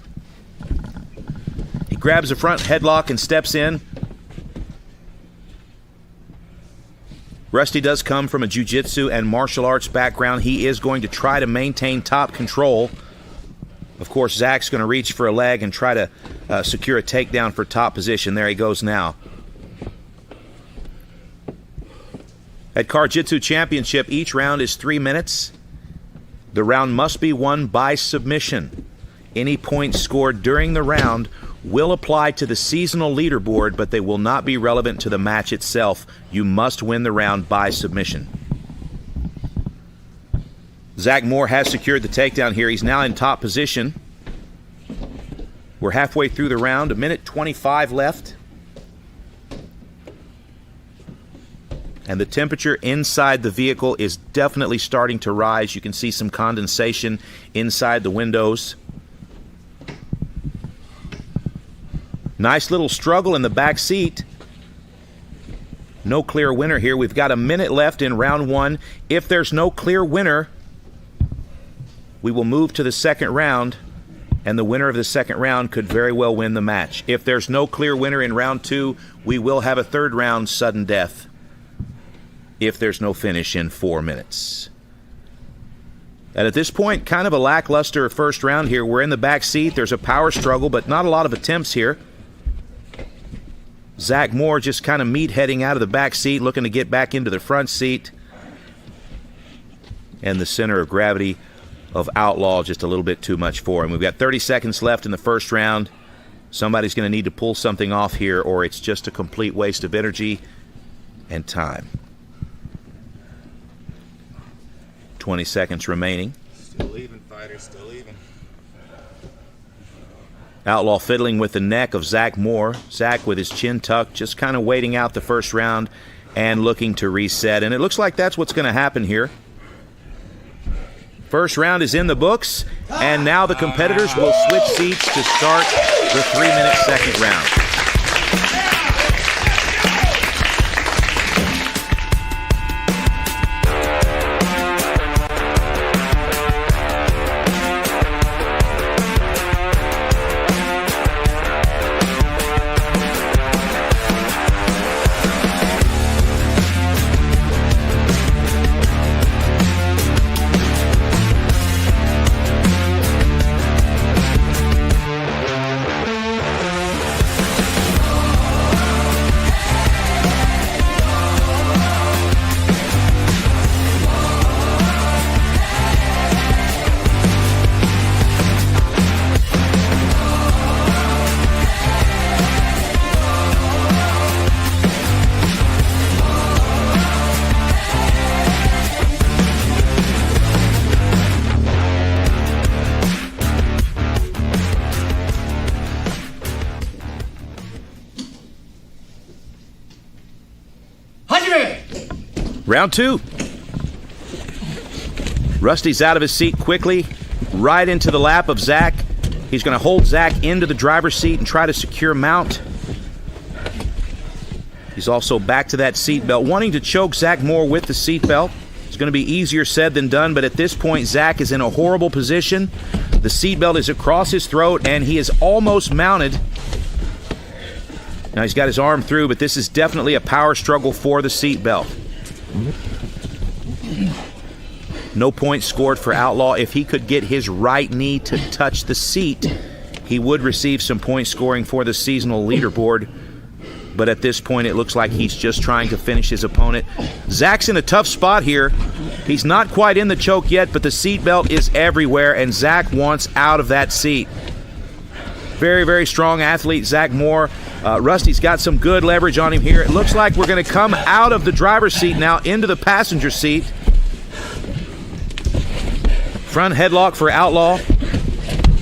He grabs a front headlock and steps in. Rusty does come from a jiu-jitsu and martial arts background. He is going to try to maintain top control. Of course, Zach's going to reach for a leg and try to secure a takedown for top position. There he goes now. At Jiu-Jitsu Championship, each round is 3 minutes. The round must be won by submission. Any points scored during the round will apply to the seasonal leaderboard, but they will not be relevant to the match itself. You must win the round by submission. Zach Moore has secured the takedown here. He's now in top position. We're halfway through the round, 1:25 left. And the temperature inside the vehicle is definitely starting to rise. You can see some condensation inside the windows. Nice little struggle in the back seat. No clear winner here. We've got a minute left in round one. If there's no clear winner, we will move to the second round, and the winner of the second round could very well win the match. If there's no clear winner in round two, we will have a third round sudden death if there's no finish in 4 minutes. And at this point, kind of a lackluster first round here. We're in the back seat. There's a power struggle, but not a lot of attempts here. Zach Moore just kind of meat-heading out of the back seat, looking to get back into the front seat. And the center of gravity of Outlaw just a little bit too much for him. We've got 30 seconds left in the first round. Somebody's going to need to pull something off here, or it's just a complete waste of energy and time. 20 seconds remaining. Still even, fighter, still even. Outlaw fiddling with the neck of Zach Moore. Zach with his chin tucked, just kind of waiting out the first round and looking to reset. And it looks like that's what's going to happen here. First round is in the books, and now the competitors will switch seats to start the 3-minute second round. Round two. Rusty's out of his seat quickly, right into the lap of Zach. He's going to hold Zach into the driver's seat and try to secure mount. He's also back to that seatbelt, wanting to choke Zach Moore with the seatbelt. It's going to be easier said than done, but at this point, Zach is in a horrible position. The seatbelt is across his throat, and he is almost mounted. Now he's got his arm through, but this is definitely a power struggle for the seatbelt. No points scored for Outlaw. If he could get his right knee to touch the seat, he would receive some point scoring for the seasonal leaderboard. But at this point, it looks like he's just trying to finish his opponent. Zach's in a tough spot here. He's not quite in the choke yet, but the seatbelt is everywhere, and Zach wants out of that seat. Very, very strong athlete, Zach Moore. Rusty's got some good leverage on him here. It looks like we're going to come out of the driver's seat now into the passenger seat. Front headlock for Outlaw.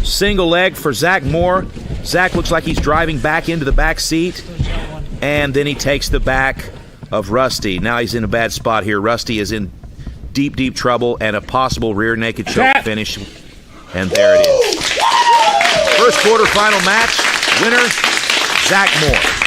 Single leg for Zach Moore. Zach looks like he's driving back into the back seat. And then he takes the back of Rusty. Now he's in a bad spot here. Rusty is in deep, deep trouble and a possible rear naked choke finish. And there it is. First quarterfinal match. Winner, Zach Moore.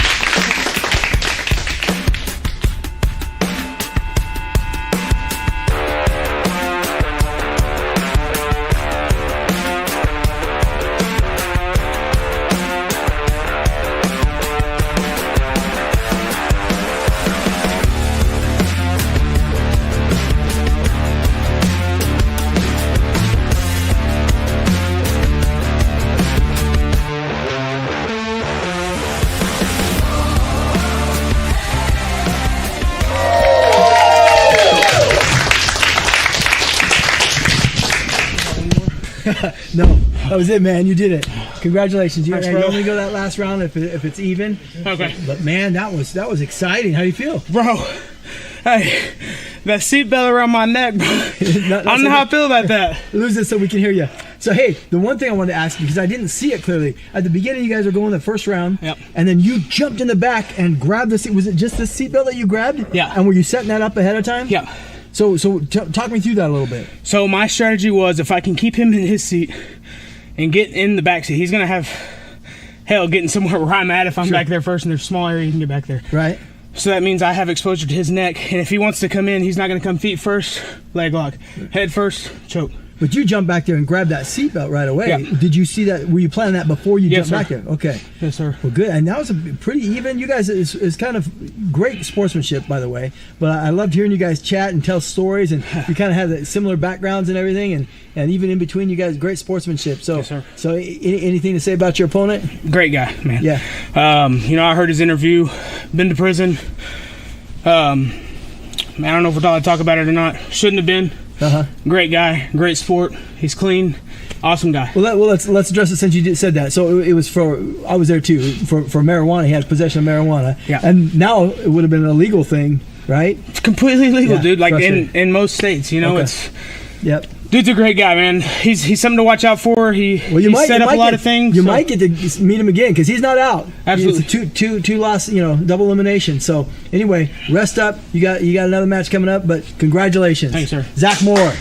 No, that was it, man. You did it. Congratulations. You Thanks, you bro. only go that last round if it's even. Okay. But man, that was exciting. How do you feel, bro? Hey, that seatbelt around my neck, bro. I don't know how I feel about that. Lose it so we can hear you. So hey, the one thing I wanted to ask you, because I didn't see it clearly at the beginning, you guys were going the first round, and then you jumped in the back and grabbed the seat. Was it just the seatbelt that you grabbed? Yeah. And were you setting that up ahead of time? Yeah. So talk me through that a little bit. So my strategy was, if I can keep him in his seat and get in the back seat, he's gonna have hell getting somewhere where I'm at if I'm back there first, and there's a small area he can get back there. Right. So that means I have exposure to his neck, and if he wants to come in, he's not gonna come feet first, leg lock, head first, choke. But you jumped back there and grabbed that seatbelt right away. Yeah. Did you see that? Were you planning that before you Yes, jumped sir. back there? Okay. Yes, sir. Well, good. And that was a pretty even. You guys is kind of great sportsmanship, by the way. But I loved hearing you guys chat and tell stories, and you kind of have the similar backgrounds and everything, and even in between, you guys great sportsmanship. So, Yes, sir. So anything to say about your opponent? Great guy, man. Yeah. You know, I heard his interview, been to prison. Man, I don't know if we're allowed to talk about it or not. Shouldn't have been. Great guy, great sport. He's clean, awesome guy. Well, let's address it since you said that. So it was I was there too for marijuana. He had possession of marijuana. Yeah. And now it would have been an illegal thing, right? It's completely legal, Yeah, dude. Like frustrating. in most states, you know, Okay. it's. Yep. Dude's a great guy, man. He's something to watch out for. He Well, set up a lot of things. You might get to meet him again because he's not out. Absolutely. It's a two loss, double elimination. So anyway, rest up. You got another match coming up, but congratulations. Thanks, sir. Zach Moore.